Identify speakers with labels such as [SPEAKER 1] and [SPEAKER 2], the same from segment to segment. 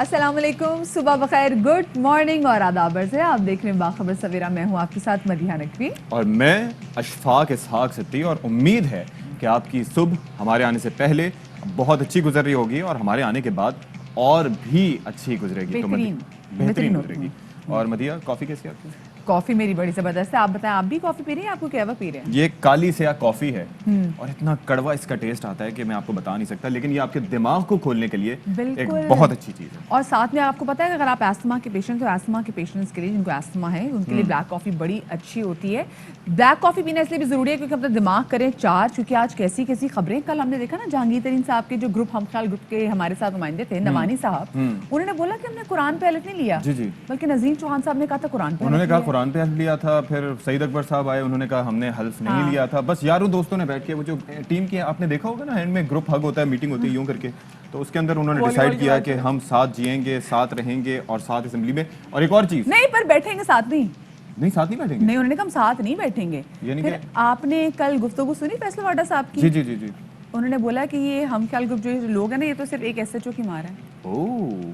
[SPEAKER 1] السلام علیکم، صبح بخیر، گڈ مارننگ اور آداب عرض ہے. آپ دیکھ رہے ہیں باخبر سویرا. میں ہوں آپ کے ساتھ مدیحہ نقوی
[SPEAKER 2] اور میں اشفاق اسحاق ستی. اور امید ہے کہ آپ کی صبح ہمارے آنے سے پہلے بہت اچھی گزر رہی ہوگی اور ہمارے آنے کے بعد اور بھی اچھی گزرے گی. بہترین گزرے گی. اور مدیحہ، کافی کیسی آپ کی؟
[SPEAKER 1] کافی میری بڑی زبردست ہے. آپ بتائیں، آپ بھی کافی پی رہے ہیں؟ آپ کو قہوہ پی رہے ہیں؟
[SPEAKER 2] یہ کالی سیاہ کافی ہے اور اتنا کڑوا اس کا ٹیسٹ آتا ہے کہ میں آپ کو بتا نہیں سکتا، لیکن یہ آپ کے دماغ کو کھولنے کے لیے ایک بہت اچھی چیز ہے.
[SPEAKER 1] اور ساتھ میں آپ کو پتا ہے کہ اگر آپ ایسما کے پیشنٹ، تو ایسما کے پیشنٹس کے لیے، جن کو ایسما ہے، ان کے لیے بلیک کافی بڑی اچھی ہوتی ہے. بلیک کافی پینا اس لیے بھی ضروری ہے کیونکہ اپنا دماغ کریں چارج، کیونکہ آج کیسی کیسی خبریں. کل ہم نے دیکھا نا جہانگیر ترین صاحب کے جو گروپ ہم خیال گروپ کے ہمارے ساتھ نمائندے تھے، نوانی صاحب، انہوں نے بولا کہ ہم نے قرآن پہ حلف نہیں لیا، بلکہ نظیم چوہان صاحب نے کہا تھا قرآن پہ.
[SPEAKER 2] انہوں نے کہا قرآن پہ حلف لیا تھا. پھر سعید اکبر صاحب آئے، انہوں نے کہا ہم نے حلف نہیں لیا تھا. بس یاروں دوستوں نے بیٹھ کے، وہ جو ٹیم کی آپ نے دیکھا ہوگا نا، اینڈ میں گروپ ہگ ہوتا ہے، میٹنگ ہوتی ہے یوں کر کے، تو اس کے اندر انہوں نے ڈیسائیڈ کیا کہ ہم ساتھ جئیں گے، ساتھ رہیں گے اور ساتھ اسمبلی میں. اور ایک اور چیز
[SPEAKER 1] نہیں، پر بیٹھیں گے ساتھ نہیں.
[SPEAKER 2] نہیں، ساتھ نہیں بیٹھیں گے.
[SPEAKER 1] نہیں، انہوں نے کہا ہم ساتھ نہیں بیٹھیں گے.
[SPEAKER 2] یعنی
[SPEAKER 1] پھر آپ نے کل گفتگو سنی فیصل واڈا صاحب کی؟
[SPEAKER 2] جی جی جی جی.
[SPEAKER 1] انہوں نے بولا کہ یہ ہم خیال گروپ جو لوگ ہیں نا، یہ تو صرف ایک ایس ایچ او کی مار ہے.
[SPEAKER 2] اوہ،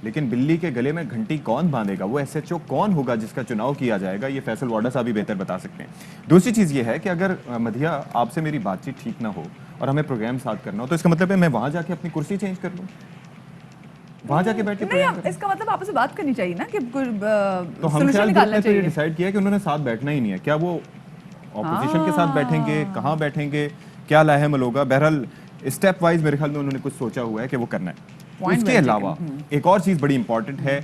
[SPEAKER 2] لیکن بلی کے گلے میں گھنٹی کون باندھے گا؟ وہ ایس ایچ او کون ہوگا جس کا چناؤ کیا جائے گا؟ یہ فیصل واڈا صاحب بھی بہتر بتا سکتے ہیں. دوسری چیز یہ ہے کہ اگر مدیحہ آپ سے میری بات چیت ٹھیک نہ ہو اور ہمیں پروگرام ساتھ کرنا ہو، تو اس کا مطلب ہے میں وہاں جا کے اپنی کرسی چینج کر لوں، وہاں جا کے بیٹھ کے پروگرام کروں.
[SPEAKER 1] اس کا مطلب آپ سے بات کرنی چاہیے نا کہ
[SPEAKER 2] تو ہم خیال گروپ نے تو یہ ڈیسائیڈ کیا کہ انہوں نے ساتھ بیٹھنا ہی نہیں ہے. کیا وہ اپوزیشن کے ساتھ بیٹھیں گے؟ کہاں بیٹھیں گے؟ کیا لاحمل ہوگا؟ بہرحال اسٹیپ وائز میرے خیال میں انہوں نے کچھ سوچا ہوا ہے کہ وہ کرنا ہے. اس کے علاوہ ایک اور چیز بڑی امپورٹنٹ ہے.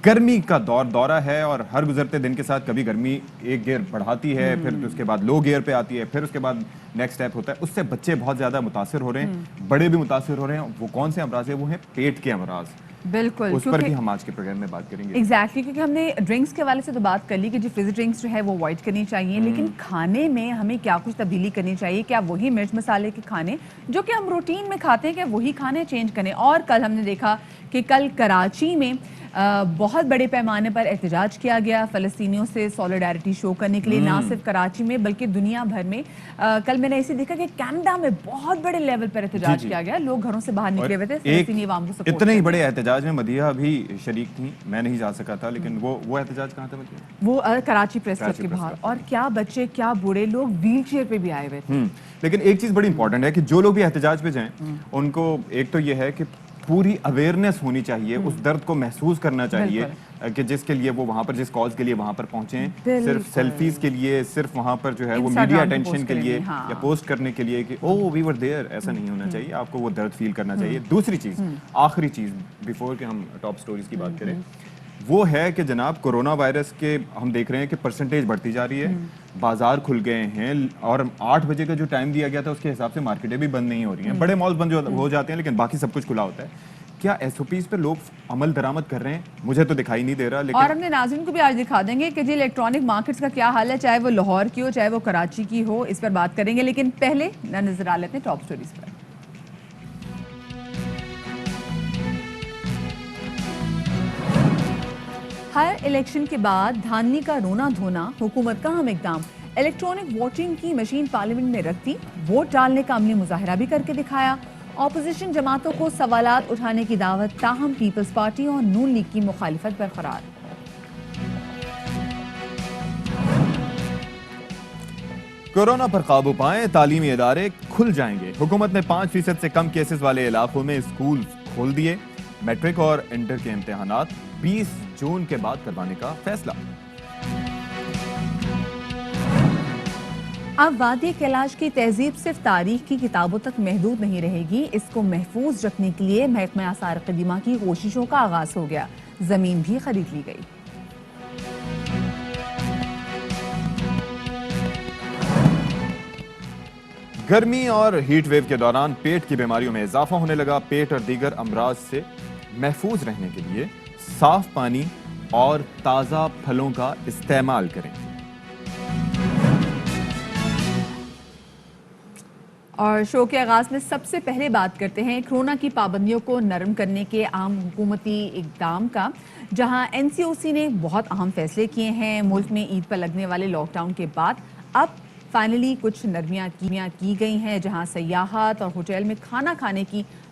[SPEAKER 2] گرمی کا دورہ ہے اور ہر گزرتے دن کے ساتھ کبھی گرمی ایک گیئر بڑھاتی ہے، پھر اس کے بعد لو گیئر پہ آتی ہے، پھر اس کے بعد نیکسٹ اسٹیپ ہوتا ہے. اس سے بچے بہت زیادہ متاثر ہو رہے ہیں، بڑے بھی متاثر ہو رہے ہیں. وہ کون سے امراض ہیں؟ وہ ہیں پیٹ کے امراض.
[SPEAKER 1] بالکل،
[SPEAKER 2] اس پر بھی ہم آج کے پروگرام میں بات کریں گے.
[SPEAKER 1] ایگزیکٹلی، کیونکہ ہم نے ڈرنکس کے حوالے سے تو بات کر لی کہ جو فزی ڈرنکس جو ہے وہ اوائڈ کرنی چاہیے، لیکن کھانے میں ہمیں کیا کچھ تبدیلی کرنی چاہیے؟ کیا وہی مرچ مسالے کے کھانے جو کہ ہم روٹین میں کھاتے ہیں، کیا وہی کھانے چینج کریں؟ اور کل ہم نے دیکھا کہ کل کراچی میں بہت بڑے پیمانے پر احتجاج کیا گیا فلسطینیوں سے سولیڈیرٹی شو کرنے کے لیے، نہ صرف کراچی میں بلکہ دنیا بھر میں. کل میں نے ایسے دیکھا کہ کینیڈا میں بہت بڑے لیول پر احتجاج کیا گیا، لوگ گھروں سے باہر نکلے ہوئے تھے فلسطینی عوام کو سپورٹ.
[SPEAKER 2] اتنے ہی بڑے احتجاج میں مدیحہ بھی شریک تھیں، میں نہیں جا سکا تھا، لیکن وہ احتجاج کہاں تھا مدیحہ؟
[SPEAKER 1] وہ کراچی پریس کلب کے باہر. اور کیا بچے، کیا بوڑھے لوگ ویل چیئر پہ بھی آئے ہوئے تھے.
[SPEAKER 2] لیکن ایک چیز بڑی امپورٹنٹ ہے کہ جو لوگ بھی احتجاج پہ جائیں، ان کو ایک تو یہ ہے کہ پوری اویئرنیس ہونی چاہیے، اس درد کو محسوس کرنا چاہیے کہ جس کے لیے وہ وہاں پر، جس کاز کے لیے وہاں پر پہنچیں، صرف سیلفیز کے لیے، صرف وہاں پر جو ہے وہ میڈیا اٹینشن کے لیے یا پوسٹ کرنے کے لیے کہ او وی ور دیئر، ایسا نہیں ہونا چاہیے. آپ کو وہ درد فیل کرنا چاہیے. دوسری چیز، آخری چیز بیفور کہ ہم ٹاپ سٹوریز کی بات کریں، وہ ہے کہ جناب کورونا وائرس کے ہم دیکھ رہے ہیں کہ پرسنٹیج بڑھتی جا رہی ہے. بازار کھل گئے ہیں اور 8 بجے کا جو ٹائم دیا گیا تھا اس کے حساب سے مارکیٹیں بھی بند نہیں ہو رہی ہیں. بڑے مالز بند ہو جاتے ہیں لیکن باقی سب کچھ کھلا ہوتا ہے. کیا ایس او پیز پہ لوگ عمل درآمد کر رہے ہیں؟ مجھے تو دکھائی نہیں دے رہا. لیکن
[SPEAKER 1] اور ہم نے ناظرین کو بھی آج دکھا دیں گے کہ جی الیکٹرانک مارکیٹس کا کیا حال ہے، چاہے وہ لاہور کی ہو، چاہے وہ کراچی کی ہو. اس پر بات کریں گے، لیکن پہلے نظر آ لیتے ہیں ٹاپ سٹوریز پر. ہر الیکشن کے بعد دھاندلی کا رونا دھونا، حکومت کا اہم اقدام. الیکٹرانک ووٹنگ کی مشین پارلیمنٹ میں رکھ دی، ووٹ ڈالنے کا عملی مظاہرہ بھی کر کے دکھایا. اپوزیشن جماعتوں کو سوالات اٹھانے کی دعوت، تاہم پیپلز پارٹی اور نون لیگ کی مخالفت برقرار.
[SPEAKER 2] کورونا پر قابو پائیں، تعلیمی ادارے کھل جائیں گے. حکومت نے 5% سے کم کیسز والے علاقوں میں اسکول کھول دیے. میٹرک اور انٹر کے امتحانات 20 جون کے بعد کروانے کا فیصلہ.
[SPEAKER 1] اب وادی کیلاش کی تہذیب صرف تاریخ کی کتابوں تک محدود نہیں رہے گی. اس کو محفوظ رکھنے کے لیے محکمہ آثار قدیمہ کی کوششوں کا آغاز ہو گیا. زمین بھی خرید لی گئی.
[SPEAKER 2] گرمی اور ہیٹ ویو کے دوران پیٹ کی بیماریوں میں اضافہ ہونے لگا. پیٹ اور دیگر امراض سے محفوظ رہنے کے لیے صاف پانی اور تازہ پھلوں کا استعمال کریں.
[SPEAKER 1] اور شو کے آغاز میں سب سے پہلے بات کرتے ہیں کورونا کی پابندیوں کو نرم کرنے کے عام حکومتی اقدام کا، جہاں این سی او سی نے بہت اہم فیصلے کیے ہیں. ملک میں عید پر لگنے والے لاک ڈاؤن کے بعد اب فائنلی کچھ نرمیاں کی گئی ہیں، جہاں سیاحت اور ہوٹل میں کھانا کھانے کی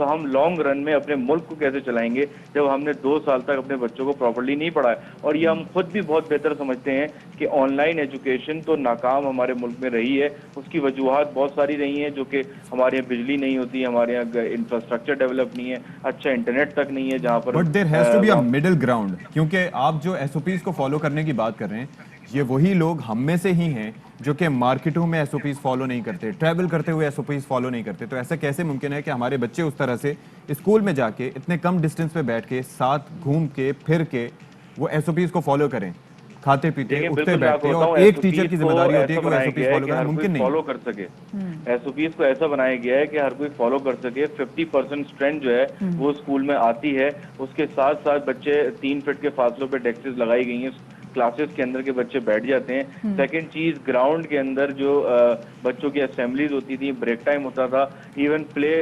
[SPEAKER 3] تو ہم لانگ رن میں اپنے ملک کو کیسے چلائیں گے جب ہم نے 2 سال تک اپنے بچوں کو پراپرلی نہیں پڑھایا. اور یہ ہم خود بھی بہت بہتر سمجھتے ہیں کہ آن لائن ایجوکیشن تو ناکام ہمارے ملک میں رہی ہے. اس کی وجوہات بہت ساری رہی ہیں, جو کہ ہمارے یہاں بجلی نہیں ہوتی, ہمارے یہاں انفراسٹرکچر ڈیولپ نہیں ہے, اچھا انٹرنیٹ تک نہیں ہے جہاں پر
[SPEAKER 2] but there has to be a middle ground, کیونکہ آپ جو ایس او پیز کو فالو کرنے کی بات کر رہے ہیں, یہ وہی لوگ ہم میں سے ہی ہیں جو کہ مارکیٹوں میں ایس او پیز فالو نہیں کرتے, ٹریول کرتے ہوئے ایس او پیز فالو نہیں کرتے. تو ایسا کیسے ممکن ہے کہ ہمارے بچے اس طرح سے اسکول میں جا کے اتنے کم ڈسٹینس پہ بیٹھ کے ساتھ گھوم کے پھر کے وہ ایس او پیز کو فالو کریں, کھاتے پیتے
[SPEAKER 3] دیکھیں
[SPEAKER 2] اٹھتے
[SPEAKER 3] بالکل میں آپ کو
[SPEAKER 2] بیٹھتے, اور
[SPEAKER 3] بتاؤں
[SPEAKER 2] ایک ٹیچر کی ذمہ داری ہوتی ہے کہ وہ ایس او
[SPEAKER 3] ایسا
[SPEAKER 2] پیز
[SPEAKER 3] بنایا
[SPEAKER 2] فالو
[SPEAKER 3] گیا ہے
[SPEAKER 2] کریں,
[SPEAKER 3] کہ ہر کوئی
[SPEAKER 2] ممکن نہیں.
[SPEAKER 3] فالو کر سکے. ایس او پیز کو ایسا بنایا گیا ہے کہ ہر کوئی فالو کر سکے. 50% اسٹرینتھ جو ہے وہ اسکول میں آتی ہے. اس کے ساتھ ساتھ بچے 3 فٹ کے فاصلوں پہ ڈیسکس لگائی گئی ہیں, کلاسز کے اندر کے بچے بیٹھ جاتے ہیں. سیکنڈ چیز, گراؤنڈ کے اندر جو بچوں کی اسمبلیز ہوتی تھی, بریک ٹائم ہوتا تھا, ایون پلے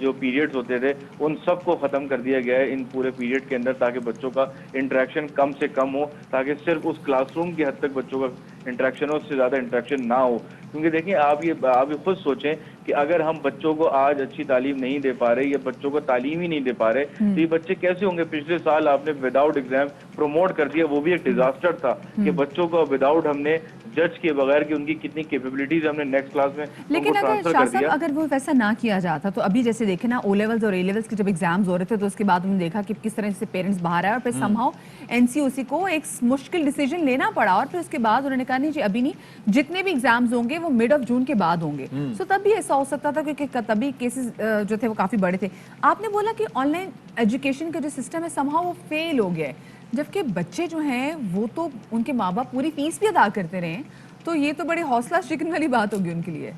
[SPEAKER 3] جو پیریڈز ہوتے تھے, ان سب کو ختم کر دیا گیا ہے ان پورے پیریڈ کے اندر, تاکہ بچوں کا انٹریکشن کم سے کم ہو, تاکہ صرف اس کلاس روم کی حد تک بچوں کا انٹریکشن ہو, اس سے زیادہ انٹریکشن نہ ہو. کیونکہ دیکھیں آپ یہ خود سوچیں کہ اگر ہم بچوں کو آج اچھی تعلیم نہیں دے پا رہے یا بچوں کو تعلیم ہی نہیں دے پا رہے تو یہ بچے کیسے ہوں گے. پچھلے سال آپ نے وداؤٹ ایگزام پروموٹ کر دیا, وہ بھی ایک ڈیزاسٹر تھا کہ بچوں کو وداؤٹ ہم نے جج کے بغیر کہ ان کی کتنی کیپیبلٹیز ہم نے نیکسٹ کلاس میں ان کو
[SPEAKER 1] لیکن اگر
[SPEAKER 3] ٹرانسفر
[SPEAKER 1] شاہ
[SPEAKER 3] کر
[SPEAKER 1] صاحب
[SPEAKER 3] دیا.
[SPEAKER 1] اگر وہ ویسا نہ کیا جاتا تو ابھی جیسے دیکھیں نا او لیولز اور اے لیولز کے جب ایگزامز ہو رہے تھے تو اس کے بعد ہم نے دیکھا کہ کس طرح سے پیرنٹس باہر آئے اور پھر سم ہاؤ این سی او سی کو ایک مشکل ڈیسیجن لینا پڑا, اور پھر اس کے بعد انہوں نے کہا نہیں جی ابھی نہیں, جتنے بھی ایگزامز ہوں گے وہ مڈ آف جون کے بعد ہوں گے. سو تب بھی ایسا ہو سکتا تھا کیونکہ تبھی کیسز جو تھے وہ کافی بڑے تھے. آپ نے بولا کہ آن لائن ایجوکیشن کا جو سسٹم ہے سم ہاؤ وہ فیل ہو گیا ہے, جبکہ بچے جو ہیں وہ تو ان کے ماں باپ پوری فیس بھی ادا کرتے رہے ہیں, تو یہ تو بڑے حوصلہ شکن والی بات ہوگی ان کے لیے.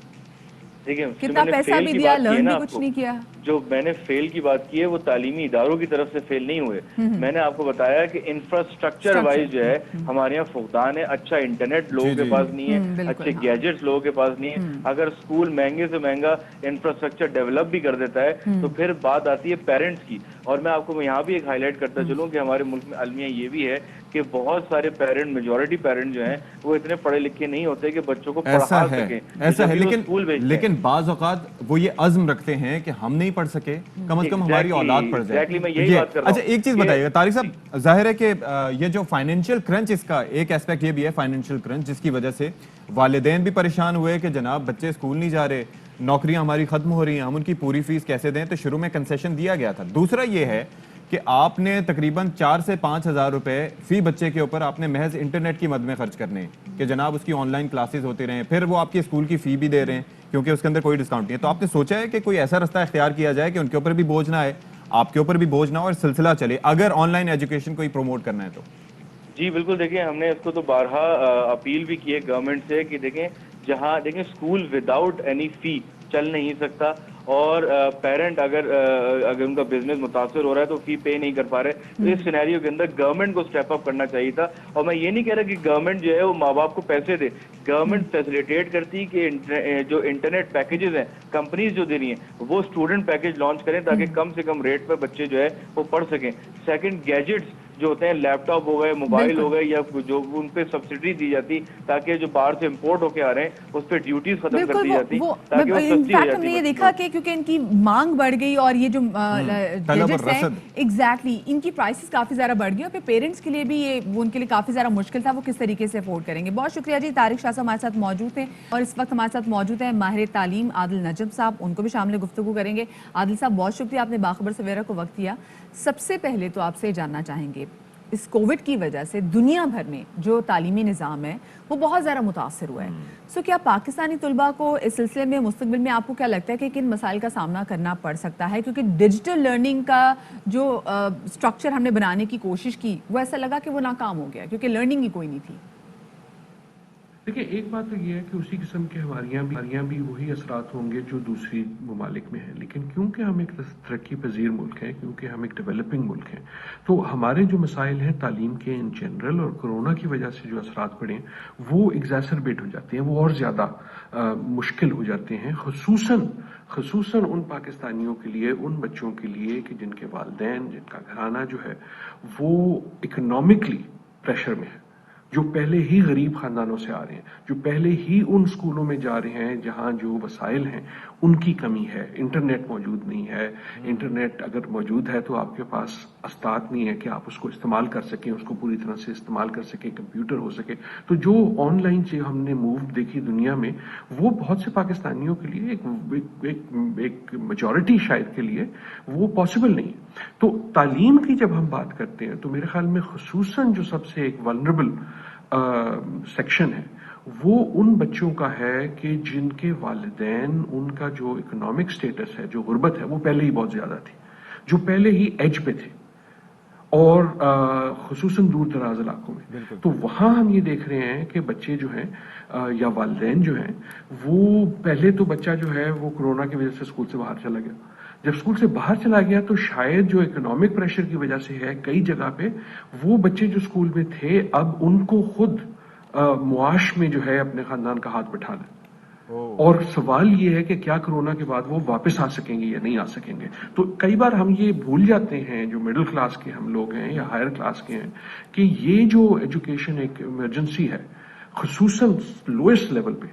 [SPEAKER 3] دیکھیں
[SPEAKER 1] کتنا پیسہ بھی دیا, لرن بھی کچھ نہیں کیا.
[SPEAKER 3] جو میں نے فیل کی بات کی ہے وہ تعلیمی اداروں کی طرف سے فیل نہیں ہوئے. میں نے آپ کو بتایا کہ انفراسٹرکچر وائز جو ہے ہمارے یہاں فقدان ہے. اچھا انٹرنیٹ لوگوں کے پاس نہیں ہے, اچھے گیجٹس لوگوں کے پاس نہیں ہے. اگر اسکول مہنگے سے مہنگا انفراسٹرکچر ڈیولپ بھی کر دیتا ہے تو پھر بات آتی ہے پیرنٹس کی. اور میں آپ کو یہاں بھی ایک ہائی لائٹ کرتا چلوں کہ ہمارے ملک میں المیہ یہ بھی ہے کہ بہت سارے پیرنٹ, میجورٹی پیرنٹ جو ہیں وہ اتنے پڑھے لکھے نہیں ہوتے کہ بچوں کو پڑھا سکیں.
[SPEAKER 2] ایسا ہے, لیکن بعض اوقات وہ یہ عزم رکھتے ہیں کہ ہم نہیں پڑھ سکے, کم از کم ہماری اولاد پڑھ جائے.
[SPEAKER 3] میں یہی بات کر رہا ہوں.
[SPEAKER 2] اچھا ایک چیز بتائیے گا طارق صاحب, ظاہر ہے کہ یہ جو فائنینشیل کرنچ, اس کا ایک ایسپیکٹ یہ بھی ہے فائنینشیل کرنچ, جس کی وجہ سے والدین بھی پریشان ہوئے کہ جناب بچے اسکول نہیں جا رہے, نوکریاں ہماری ختم ہو رہی ہیں, ہم ان کی پوری فیس کیسے دیں. تو شروع میں کنسیشن دیا گیا تھا. دوسرا یہ ہے کہ آپ نے تقریباً 4 سے 5 ہزار روپے فی بچے کے اوپر آپ نے محض انٹرنیٹ کی مد میں خرچ کرنے کہ جناب اس کی آن لائن کلاسز ہوتے رہیں, پھر وہ آپ کی اسکول کی فی بھی دے رہے ہیں کیونکہ اس کے اندر کوئی ڈسکاؤنٹ نہیں ہے. تو آپ نے سوچا ہے کہ کوئی ایسا رستہ اختیار کیا جائے کہ ان کے اوپر بھی بوجھ نہ آئے, آپ کے اوپر بھی بوجھ نہ ہو, اور سلسلہ چلے اگر آن لائن ایجوکیشن کو ہی پروموٹ کرنا ہے تو؟
[SPEAKER 3] جی بالکل, دیکھیں ہم نے اس کو تو بارہا اپیل بھی کی ہے گورنمنٹ سے کہ دیکھیں جہاں دیکھیں اسکول وداؤٹ اینی فی چل نہیں سکتا, اور پیرنٹ اگر ان کا بزنس متاثر ہو رہا ہے تو فی پے نہیں کر پا رہے, تو اس سینیریو کے اندر گورنمنٹ کو اسٹیپ اپ کرنا چاہیے تھا. اور میں یہ نہیں کہہ رہا کہ گورنمنٹ جو ہے وہ ماں باپ کو پیسے دے, گورنمنٹ فیسلیٹیٹ کرتی کہ جو انٹرنیٹ پیکیجز ہیں کمپنیز جو دے رہی ہیں وہ اسٹوڈنٹ پیکیج لانچ کریں تاکہ کم سے کم ریٹ پہ بچے جو ہے وہ پڑھ سکیں. سیکنڈ, گیجٹس جو ہوتے ہیں, لیپ ٹاپ ہو گئے, موبائل ہو گئے, یا جو ان پہ سبسڈی دی جاتی تاکہ جو باہر سے امپورٹ ہو کے آ رہے ہیں اس پہ ڈیوٹیز ختم کر دی جاتی تاکہ وہ سستی ہو جاتی.
[SPEAKER 1] ہم نے یہ دیکھا کہ کیونکہ ان کی مانگ بڑھ گئی اور یہ جو گیجٹس ہیں ایگزیکٹلی ان کی پرائسز کافی زیادہ بڑھ گئی, اور پھر پیرنٹس کے لیے بھی یہ ان کے لیے کافی زیادہ مشکل تھا وہ کس طریقے سے افورڈ کریں گے. بہت شکریہ جی. طارق شاہ صاحب ہمارے ساتھ موجود ہیں, اور اس وقت ہمارے ساتھ موجود ہیں ماہر تعلیم عادل نجم صاحب, ان کو بھی شامل گفتگو کریں گے. عادل صاحب بہت شکریہ, آپ نے باخبر سویرا کو وقت دیا. سب سے پہلے تو آپ سے جاننا چاہیں گے اس کووڈ کی وجہ سے دنیا بھر میں جو تعلیمی نظام ہے وہ بہت زیادہ متاثر ہوا ہے. سو کیا پاکستانی طلباء کو اس سلسلے میں مستقبل میں آپ کو کیا لگتا ہے کہ کن مسائل کا سامنا کرنا پڑ سکتا ہے, کیونکہ ڈیجیٹل لرننگ کا جو اسٹرکچر ہم نے بنانے کی کوشش کی وہ ایسا لگا کہ وہ ناکام ہو گیا کیونکہ لرننگ ہی کوئی نہیں تھی.
[SPEAKER 4] دیکھیں ایک بات تو یہ ہے کہ اسی قسم کے ہمارے یہاں بھی وہی اثرات ہوں گے جو دوسری ممالک میں ہیں, لیکن کیونکہ ہم ایک ترقی پذیر ملک ہیں, کیونکہ ہم ایک ڈیولپنگ ملک ہیں, تو ہمارے جو مسائل ہیں تعلیم کے ان جنرل اور کرونا کی وجہ سے جو اثرات پڑے ہیں وہ ایگزیسربیٹ ہو جاتے ہیں, وہ اور زیادہ مشکل ہو جاتے ہیں, خصوصاً ان پاکستانیوں کے لیے, ان بچوں کے لیے کہ جن کے والدین, جن کا گھرانہ جو ہے وہ اکنامکلی پریشر میں ہے. جو پہلے ہی غریب خاندانوں سے آ رہے ہیں, جو پہلے ہی ان اسکولوں میں جا رہے ہیں جہاں جو وسائل ہیں ان کی کمی ہے, انٹرنیٹ موجود نہیں ہے, انٹرنیٹ اگر موجود ہے تو آپ کے پاس استاد نہیں ہے کہ آپ اس کو استعمال کر سکیں, اس کو پوری طرح سے استعمال کر سکیں, کمپیوٹر ہو سکے. تو جو آن لائن سے ہم نے موو دیکھی دنیا میں, وہ بہت سے پاکستانیوں کے لیے ایک میجورٹی شاید کے لیے وہ پاسبل نہیں ہے. تو تعلیم کی جب ہم بات کرتے ہیں تو میرے خیال میں خصوصاً جو سب سے ایک ولنریبل سیکشن ہے وہ ان بچوں کا ہے کہ جن کے والدین, ان کا جو اکنامک سٹیٹس ہے, جو غربت ہے, وہ پہلے ہی بہت زیادہ تھی, جو پہلے ہی ایج پہ تھے, اور خصوصاً دور دراز علاقوں میں. تو وہاں ہم یہ دیکھ رہے ہیں کہ بچے جو ہیں یا والدین جو ہیں, وہ پہلے تو بچہ جو ہے وہ کورونا کی وجہ سے اسکول سے باہر چلا گیا. جب اسکول سے باہر چلا گیا تو شاید جو اکنامک پریشر کی وجہ سے ہے کئی جگہ پہ وہ بچے جو اسکول میں تھے اب ان کو خود معاش میں جو ہے اپنے خاندان کا ہاتھ بٹھا لیں. اور سوال یہ ہے کہ کیا کورونا کے بعد وہ واپس آ سکیں گے یا نہیں آ سکیں گے. تو کئی بار ہم یہ بھول جاتے ہیں, جو مڈل کلاس کے ہم لوگ ہیں یا ہائر کلاس کے ہیں, کہ یہ جو ایجوکیشن ایک ایمرجنسی ہے خصوصاً لوئسٹ لیول پہ,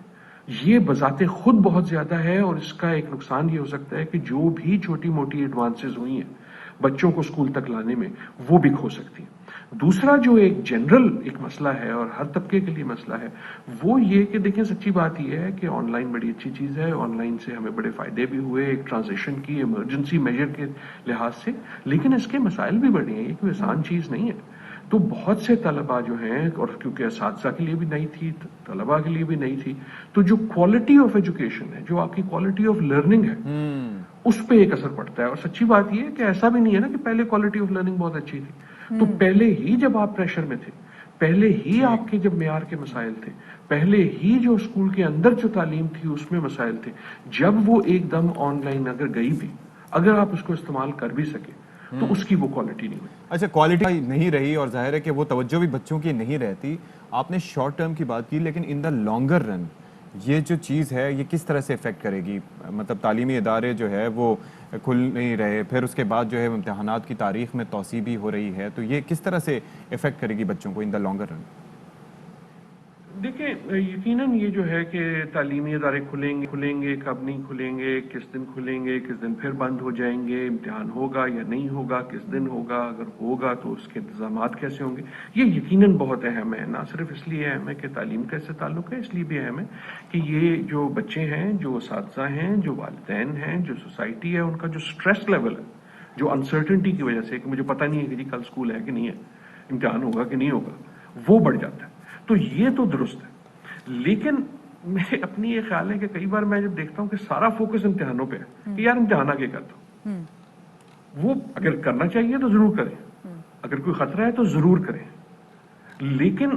[SPEAKER 4] یہ بذات خود بہت زیادہ ہے, اور اس کا ایک نقصان یہ ہو سکتا ہے کہ جو بھی چھوٹی موٹی ایڈوانسز ہوئی ہیں بچوں کو اسکول تک لانے میں وہ بھی کھو سکتی ہیں. دوسرا جو ایک جنرل ایک مسئلہ ہے اور ہر طبقے کے لیے مسئلہ ہے وہ یہ کہ دیکھیں سچی بات یہ ہے کہ آن لائن بڑی اچھی چیز ہے, آن لائن سے ہمیں بڑے فائدے بھی ہوئے ایک ٹرانزیشن کی ایمرجنسی میجر کے لحاظ سے, لیکن اس کے مسائل بھی بڑے ہیں, یہ کوئی آسان چیز نہیں ہے. تو بہت سے طلباء جو ہیں, اور کیونکہ اساتذہ کے لیے بھی نہیں تھی, طلباء کے لیے بھی نہیں تھی, تو جو کوالٹی آف ایجوکیشن ہے, جو آپ کی کوالٹی آف لرننگ ہے, اس پہ ایک اثر پڑتا ہے. اور سچی بات یہ ہے کہ ایسا بھی نہیں ہے نا کہ پہلے کوالٹی آف لرننگ بہت اچھی تھی. تو پہلے ہی جب آپ پریشر میں تھے, پہلے ہی آپ کے جب معیار کے مسائل تھے, پہلے ہی جو اسکول کے اندر جو تعلیم تھی اس میں مسائل تھے, جب وہ ایک دم آن لائن اگر گئی بھی, اگر آپ اس کو استعمال کر بھی سکے تو اس کی وہ کوالٹی نہیں ہوئی.
[SPEAKER 2] اچھا, کوالٹی نہیں رہی اور ظاہر ہے کہ وہ توجہ بھی بچوں کی نہیں رہتی. آپ نے شارٹ ٹرم کی بات کی, لیکن ان دا لانگر رن یہ جو چیز ہے یہ کس طرح سے افیکٹ کرے گی؟ مطلب تعلیمی ادارے جو ہے وہ کھل نہیں رہے, پھر اس کے بعد جو ہے امتحانات کی تاریخ میں توسیع بھی ہو رہی ہے, تو یہ کس طرح سے افیکٹ کرے گی بچوں کو ان دا لانگر رن؟
[SPEAKER 4] دیکھیں یقیناً یہ جو ہے کہ تعلیمی ادارے کھلیں گے, کب نہیں کھلیں گے, کس دن کھلیں گے, کس دن پھر بند ہو جائیں گے, امتحان ہوگا یا نہیں ہوگا, کس دن ہوگا, اگر ہوگا تو اس کے انتظامات کیسے ہوں گے, یہ یقیناً بہت اہم ہے. نہ صرف اس لیے اہم ہے کہ تعلیم کا اس سے تعلق ہے, اس لیے بھی اہم ہے کہ یہ جو بچے ہیں, جو اساتذہ ہیں, جو والدین ہیں, جو سوسائٹی ہے, ان کا جو سٹریس لیول ہے, جو انسرٹنٹی کی وجہ سے کہ مجھے پتہ نہیں ہے کہ جی کل اسکول ہے کہ نہیں ہے, امتحان ہوگا کہ نہیں ہوگا, وہ بڑھ جاتا ہے. تو یہ تو درست ہے, لیکن میرے اپنی یہ خیال ہے کہ کئی بار میں جب دیکھتا ہوں کہ سارا فوکس امتحانوں پہ ہے کہ یار امتحان آگے کرتا ہوں, وہ اگر کرنا چاہیے تو ضرور کریں, اگر کوئی خطرہ ہے تو ضرور کریں, لیکن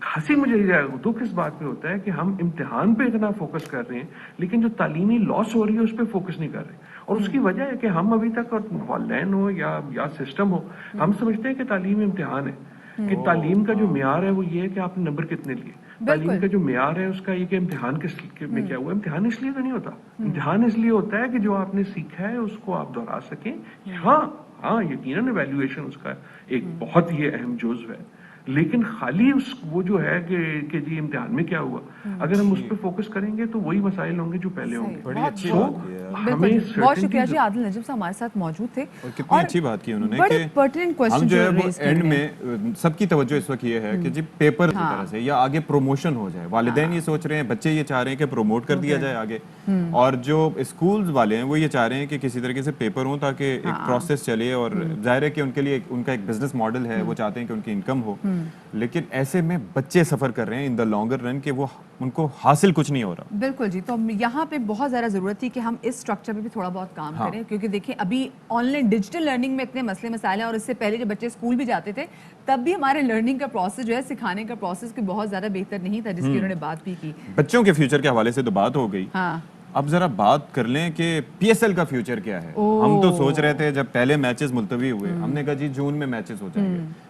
[SPEAKER 4] ہنسی مجھے دکھ اس بات پہ ہوتا ہے کہ ہم امتحان پہ اتنا فوکس کر رہے ہیں لیکن جو تعلیمی لاس ہو رہی ہے اس پہ فوکس نہیں کر رہے. اور اس کی وجہ ہے کہ ہم ابھی تک, اور والدین ہو یا سسٹم ہو, ہم سمجھتے ہیں کہ تعلیم امتحان ہے, کہ تعلیم کا جو معیار ہے وہ یہ ہے کہ آپ نے نمبر کتنے لیے. تعلیم کا جو معیار ہے اس کا یہ کہ امتحان میں کیا ہوا. امتحان اس لیے تو نہیں ہوتا, امتحان اس لیے ہوتا ہے کہ جو آپ نے سیکھا ہے اس کو آپ دہرا سکیں. ہاں یقیناً ایویلویشن اس کا ایک بہت ہی اہم جزو ہے, لیکن خالی وہ جو ہے کہ جی امتحان میں کیا ہوا, اگر ہم اس پہ فوکس کریں گے تو وہی مسائل ہوں گے جو پہلے ہوں گے.
[SPEAKER 2] بڑی اچھی بات کی ہے.
[SPEAKER 1] بالکل, بہت شکریہ جی. عادل نجم صاحب ہمارے ساتھ موجود تھے
[SPEAKER 2] اور کتنی اچھی بات کی انہوں نے کہ ہم جو ہے وہ اینڈ میں سب کی توجہ اس وقت یہ ہے کہ جی پیپر کی طرح سے یا آگے پروموشن ہو جائے. والدین یہ سوچ رہے ہیں, بچے یہ چاہ رہے ہیں کہ پروموٹ کر دیا جائے آگے, اور جو اسکولز والے ہیں وہ یہ چاہ رہے ہیں کہ کسی طریقے سے پیپر ہوں تاکہ ایک پروسیس چلے, اور ظاہر ہے کہ ان کے لیے ان کا ایک بزنس ماڈل ہے, وہ چاہتے ہیں کہ ان کی انکم ہو, لیکن ایسے میں بچے سفر کر رہے ہیں ان دا لانگر رن کہ وہ ان کو حاصل کچھ نہیں ہو رہا.
[SPEAKER 1] بالکل جی. تو یہاں پہ بہت زیادہ ضرورت تھی کہ ہم اس اسٹرکچر پہ بھی تھوڑا بہت کام کریں, کیونکہ دیکھیں ابھی آن لائن ڈیجیٹل لرننگ میں اتنے مسئلے مسائل ہیں, اور اس سے پہلے جب بچے اسکول بھی جاتے تھے تب بھی ہمارے لرننگ کا پروسیس جو ہے, سکھانے کا پروسیس بہت زیادہ بہتر نہیں تھا, جس کی انہوں نے بات بھی کی.
[SPEAKER 2] بچوں کے فیوچر کے حوالے سے تو بات ہو گئی. اب ذرا بات کر لیں کہ پی ایس ایل کا فیوچر کیا ہے. ہم تو سوچ رہے تھے جب پہلے میچز ملتوی ہوئے, ہم نے کہا جی جون میں میچز ہو جائیں گے,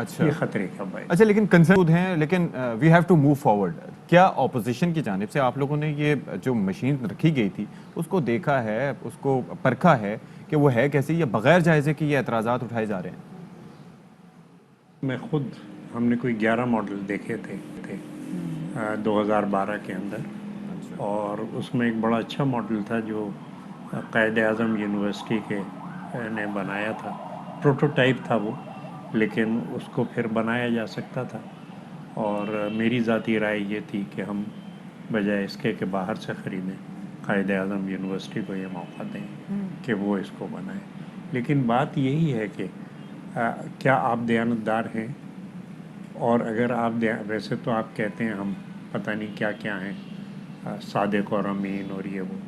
[SPEAKER 2] اچھا
[SPEAKER 5] یہ خطرے کا باعث.
[SPEAKER 2] اچھا لیکن کنسرن ہیں, لیکن we have to move forward. کیا اپوزیشن کی جانب سے آپ لوگوں نے یہ جو مشین رکھی گئی تھی اس کو دیکھا ہے, اس کو پرکھا ہے کہ وہ ہے کیسی, یا بغیر جائزے کی یہ اعتراضات اٹھائے جا رہے ہیں؟
[SPEAKER 5] میں خود, ہم نے کوئی 11 ماڈل دیکھے تھے 2012 کے اندر, اور اس میں ایک بڑا اچھا ماڈل تھا جو قائد اعظم یونیورسٹی کے نے بنایا تھا. پروٹوٹائپ تھا وہ, لیکن اس کو پھر بنایا جا سکتا تھا. اور میری ذاتی رائے یہ تھی کہ ہم بجائے اس کے کہ باہر سے خریدیں, قائد اعظم یونیورسٹی کو یہ موقع دیں کہ وہ اس کو بنائیں. لیکن بات یہی ہے کہ کیا آپ دیانتدار ہیں, اور اگر آپ ویسے تو آپ کہتے ہیں ہم پتہ نہیں کیا کیا ہیں, صادق اور امین اور یہ وہ,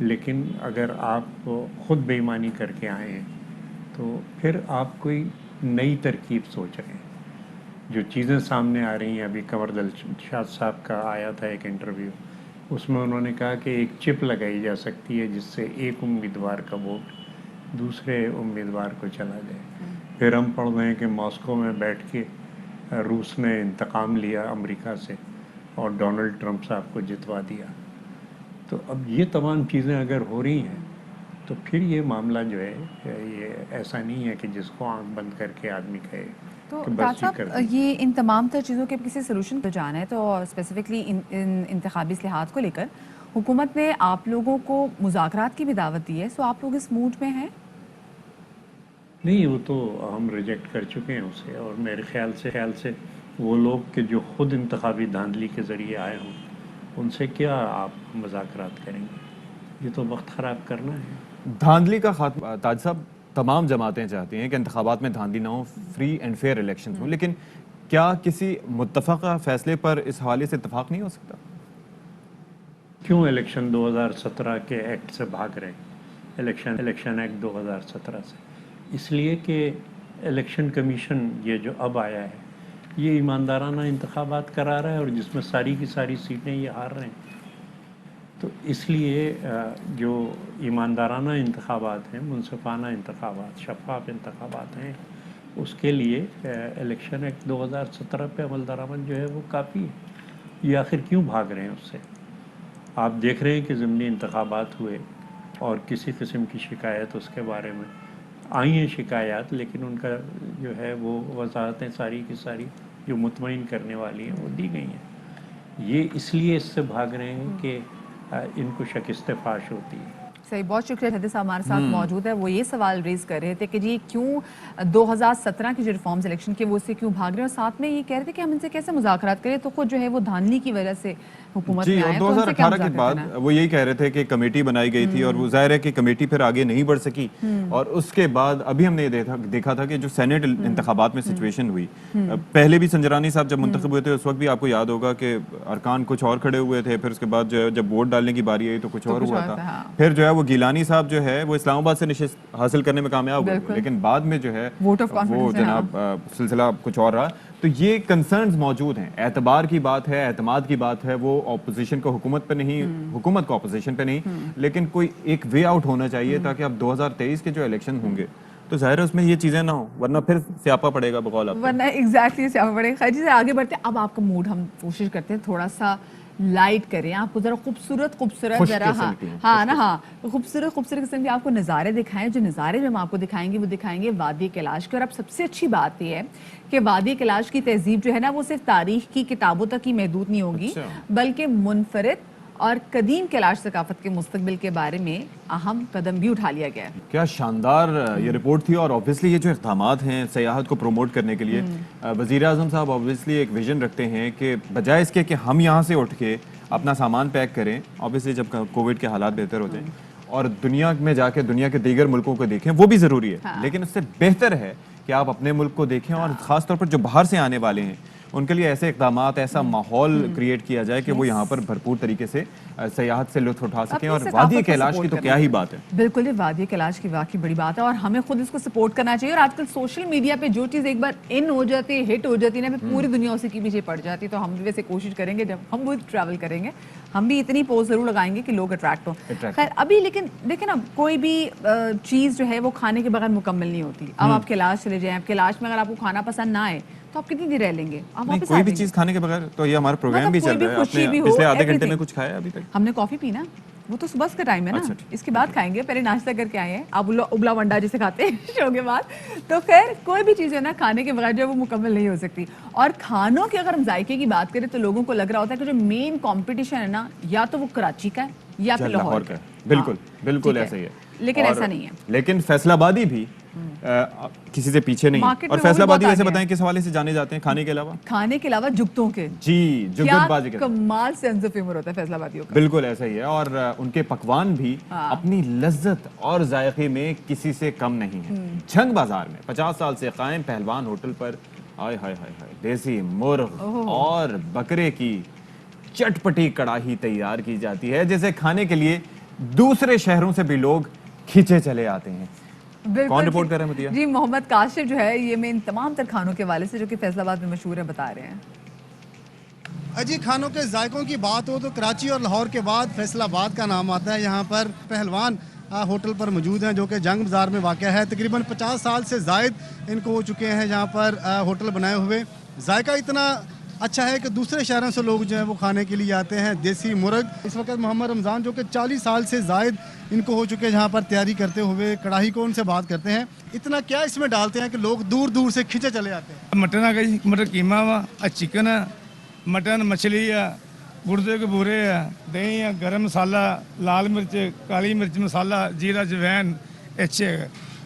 [SPEAKER 5] لیکن اگر آپ خود بے ایمانی کر کے آئے ہیں تو پھر آپ کوئی نئی ترکیب سوچ رہے ہیں. جو چیزیں سامنے آ رہی ہیں, ابھی قمر دلشاد صاحب کا آیا تھا ایک انٹرویو, اس میں انہوں نے کہا کہ ایک چپ لگائی جا سکتی ہے جس سے ایک امیدوار کا ووٹ دوسرے امیدوار کو چلا جائے. پھر ہم پڑھ رہے ہیں کہ ماسکو میں بیٹھ کے روس نے انتقام لیا امریکہ سے اور ڈونلڈ ٹرمپ صاحب کو جتوا دیا. تو اب یہ تمام چیزیں اگر ہو رہی ہیں تو پھر یہ معاملہ جو ہے یہ ایسا نہیں ہے کہ جس کو آنکھ بند کر کے آدمی کہے
[SPEAKER 1] تو
[SPEAKER 5] کہ بس
[SPEAKER 1] ڈاکٹر
[SPEAKER 5] یہ کر
[SPEAKER 1] صاحب,
[SPEAKER 5] دیں.
[SPEAKER 1] یہ ان تمام تر چیزوں کے کسی سلوشن پہ جانا ہے تو اسپیسیفکلی ان انتخابی اصلاحات کو لے کر حکومت نے آپ لوگوں کو مذاکرات کی بھی دعوت دی ہے, سو آپ لوگ اس موڈ میں ہیں؟
[SPEAKER 5] نہیں, وہ تو ہم ریجیکٹ کر چکے ہیں اسے, اور میرے خیال سے وہ لوگ کہ جو خود انتخابی دھاندلی کے ذریعے آئے ہوں ان سے کیا آپ مذاکرات کریں گے, یہ تو وقت خراب کرنا ہے.
[SPEAKER 2] دھاندلی کا خاتمہ تاج صاحب, تمام جماعتیں چاہتی ہیں کہ انتخابات میں دھاندلی نہ ہو, فری اینڈ فیئر الیکشنز ہوں, لیکن کیا کسی متفقہ فیصلے پر اس حوالے سے اتفاق نہیں ہو سکتا؟
[SPEAKER 5] کیوں الیکشن 2017 کے ایکٹ سے بھاگ رہے ہیں, الیکشن ایکٹ 2017 سے؟ اس لیے کہ الیکشن کمیشن یہ جو اب آیا ہے یہ ایماندارانہ انتخابات کرا رہا ہے, اور جس میں ساری کی ساری سیٹیں یہ ہار رہے ہیں. تو اس لیے جو ایماندارانہ انتخابات ہیں, منصفانہ انتخابات, شفاف انتخابات ہیں, اس کے لیے الیکشن ایکٹ 2017 پہ عمل درآمد جو ہے وہ کافی ہے. یہ آخر کیوں بھاگ رہے ہیں اس سے؟ آپ دیکھ رہے ہیں کہ ضمنی انتخابات ہوئے اور کسی قسم کی شکایت اس کے بارے میں آئی ہیں شکایات, لیکن ان کا جو ہے وہ وضاحتیں ساری کی ساری جو مطمئن کرنے والی ہیں وہ دی گئی ہیں. یہ اس لیے اس سے بھاگ رہے ہیں کہ ان کو شکست فاش ہوتی ہے.
[SPEAKER 1] صحیح, بہت شکریہ. حدیث صاحب ہمارے ساتھ موجود ہے, وہ یہ سوال ریز کر رہے تھے کہ جی کیوں 2017 کی جو ریفارمز الیکشن کے وہ اس سے کیوں بھاگ رہے ہیں, اور ساتھ میں یہ کہہ رہے تھے کہ ہم ان سے کیسے مذاکرات کریں, تو خود جو ہے وہ دھاندلی کی وجہ سے حکومت میں آئے,
[SPEAKER 2] اور 2018 کے بعد وہ یہی کہہ رہے تھے کہ کمیٹی بنائی گئی تھی, اور وہ ظاہر ہے کہ کمیٹی پھر آگے نہیں بڑھ سکی, اور اس کے بعد ابھی ہم نے دیکھا تھا کہ جو سینٹ انتخابات میں سچویشن ہوئی, پہلے بھی سنجرانی صاحب جب منتخب ہوئے تھے اس وقت بھی آپ کو یاد ہوگا کہ ارکان کچھ اور کھڑے ہوئے تھے, پھر اس کے بعد جو ہے جب ووٹ ڈالنے کی باری آئی تو کچھ اور ہوا تھا, پھر جو ہے وہ گیلانی صاحب جو ہے وہ اسلام آباد سے نشست حاصل کرنے میں کامیاب ہوئے, لیکن بعد میں جو ہے وہ جناب سلسلہ کچھ اور رہا. تو یہ کنسرنز موجود ہیں, اعتبار کی بات ہے, اعتماد کی بات ہے, وہ اپوزیشن کو حکومت پہ نہیں, حکومت کو اپوزیشن پہ نہیں, لیکن کوئی ایک وے آؤٹ ہونا چاہیے تاکہ اب 2023 کے جو الیکشن ہوں گے تو ظاہر ہے اس میں یہ چیزیں نہ ہوں, ورنہ پھر سیاپا پڑے گا بقول آپ,
[SPEAKER 1] ورنہ ایگزیکٹلی سیاپا پڑے گا. خیر جی سے آگے بڑھتے ہیں. اب آپ کا موڈ ہم کوشش کرتے ہیں تھوڑا سا لائٹ کریں, آپ کو ذرا خوبصورت ذرا خوبصورت قسم کے آپ کو نظارے دکھائیں. جو نظارے جو ہم آپ کو دکھائیں گے وہ دکھائیں گے وادی کیلاش کے. اور اب سب سے اچھی بات یہ ہے کہ وادی کیلاش کی تہذیب جو ہے نا وہ صرف تاریخ کی کتابوں تک ہی محدود نہیں ہوگی, بلکہ منفرد اور قدیم کیلاش ثقافت کے مستقبل کے بارے میں اہم قدم بھی اٹھا لیا گیا ہے.
[SPEAKER 2] کیا شاندار یہ رپورٹ تھی, اور آبویسلی یہ جو اقدامات ہیں سیاحت کو پروموٹ کرنے کے لیے, وزیر اعظم صاحب آبویسلی ایک ویژن رکھتے ہیں کہ بجائے اس کے کہ ہم یہاں سے اٹھ کے اپنا سامان پیک کریں, آبویسلی جب کووڈ کے حالات بہتر ہو جائیں اور دنیا میں جا کے دنیا کے دیگر ملکوں کو دیکھیں, وہ بھی ضروری ہے, لیکن اس سے بہتر ہے کہ آپ اپنے ملک کو دیکھیں, اور خاص طور پر جو باہر سے آنے والے ہیں ان کے لیے ایسے اقدامات, ایسا ماحول کریٹ کیا جائے کہ وہ یہاں پر بھرپور طریقے سے سیاحت سے لطف اٹھا سکیں. اور وادی کیلاش کی تو کیا ہی بات ہے,
[SPEAKER 1] بالکل وادی کیلاش کی واقعی بڑی بات ہے, اور ہمیں خود اس کو سپورٹ کرنا چاہیے. اور آج کل سوشل میڈیا پہ جو چیز ایک بار ان ہو جاتی ہے, ہٹ ہو جاتی ہے نا, پوری دنیا اسی کے پیچھے پڑ جاتی ہے. تو ہم بھی ویسے کوشش کریں گے جب ہم وہ ٹریول کریں گے, ہم بھی اتنی پوز ضرور لگائیں گے کہ لوگ اٹریکٹ ہوں. خیر ابھی لیکن دیکھیں نا, کوئی بھی چیز جو ہے وہ کھانے کے بغیر مکمل نہیں ہوتی. اب آپ کیلاش چلے جائیں, اب کیلاش میں اگر آپ کو کھانا پسند نہ آئے تو آپ کتنی دیر رہ لیں گے, آپ واپس
[SPEAKER 2] کوئی بھی چیز کھانے کے بغیر. تو یہ ہمارا پروگرام بھی چل رہا ہے, آپ نے پچھلے آدھے گھنٹے میں کچھ کھایا ابھی تک؟
[SPEAKER 1] ہم نے کافی پی نا, وہ تو صبح کا ٹائم ہے نا, اس کے بعد کھائیں گے, پہلے ناشتہ کر کے آئے ہیں. آپ ابلا ونڈا جسے کھاتے ہیں شو کے بعد. تو خیر کوئی بھی چیز ہے نا کھانے کے بغیر جو ہے وہ مکمل نہیں ہو سکتی. اور کھانوں کے اگر ہم ذائقے کی بات کریں تو لوگوں کو لگ رہا ہوتا ہے کہ جو مین کمپٹیشن ہے نا, یا تو وہ کراچی کا ہے یا پھر لاہور کا ہے.
[SPEAKER 2] بالکل بالکل ایسا ہی ہے,
[SPEAKER 1] لیکن ایسا نہیں ہے.
[SPEAKER 2] لیکن فیصل آبادی بھی کسی سے پیچھے نہیں. اور فیصل آبادی ویسے بتائیں کس حوالے سے جانے جاتے ہیں کھانے کے علاوہ؟
[SPEAKER 1] کھانے کے علاوہ جگتوں کے.
[SPEAKER 2] جی, جگت بازی کا
[SPEAKER 1] کمال سینس آف ہیومر ہوتا ہے فیصل آبادیوں کا.
[SPEAKER 2] بالکل ایسا ہی ہے. اور ان کے پکوان بھی اپنی لذت اور ذائقے میں کسی سے کم نہیں ہے. جھنگ بازار میں 50 سال سے قائم پہلوان ہوٹل پر ہائے ہائے ہائے ہائے دیسی مرغ اور بکرے کی چٹپٹی کڑاہی تیار کی جاتی ہے, جسے کھانے کے لیے دوسرے شہروں سے بھی لوگ کھینچے چلے آتے ہیں. کون رپورٹ کر رہے ہیں مدیہ؟
[SPEAKER 1] جی محمد کاشف جو ہے, یہ میں ان تمام تر کھانوں کے حوالے سے جو کہ فیصل آباد میں مشہور ہے بتا رہے ہیں.
[SPEAKER 6] جی کھانوں کے ذائقوں کی بات ہو تو کراچی اور لاہور کے بعد فیصل آباد کا نام آتا ہے. یہاں پر پہلوان ہوٹل پر موجود ہیں جو کہ جنگ بازار میں واقع ہے. تقریباً 50 سال سے زائد ان کو ہو چکے ہیں یہاں پر ہوٹل بنائے ہوئے. ذائقہ اتنا اچھا ہے کہ دوسرے شہروں سے لوگ جو ہے وہ کھانے کے لیے آتے ہیں. دیسی مرغ اس وقت محمد رمضان جو کہ 40 سال سے زائد ان کو ہو چکے یہاں پر تیاری کرتے ہوئے. کڑاہی کو ان سے بات کرتے ہیں, اتنا کیا اس میں ڈالتے ہیں کہ لوگ دور دور سے کھینچے چلے آتے ہیں؟
[SPEAKER 7] مٹن آ گئی, مٹر قیمہ وا, چکن ہے, مٹن مچھلی ہے, گردے کے بورے ہے, دہی ہے, گرم مسالہ, لال مرچ, کالی مرچ مسالہ, جیرا جوین اچھے.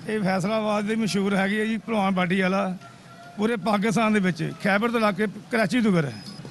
[SPEAKER 7] یہ فیصل آباد دی مشہور ہے جی پلوان باٹی والا, پورے پاکستان دے وچ خیبر تو لا کے کراچی تو ہے.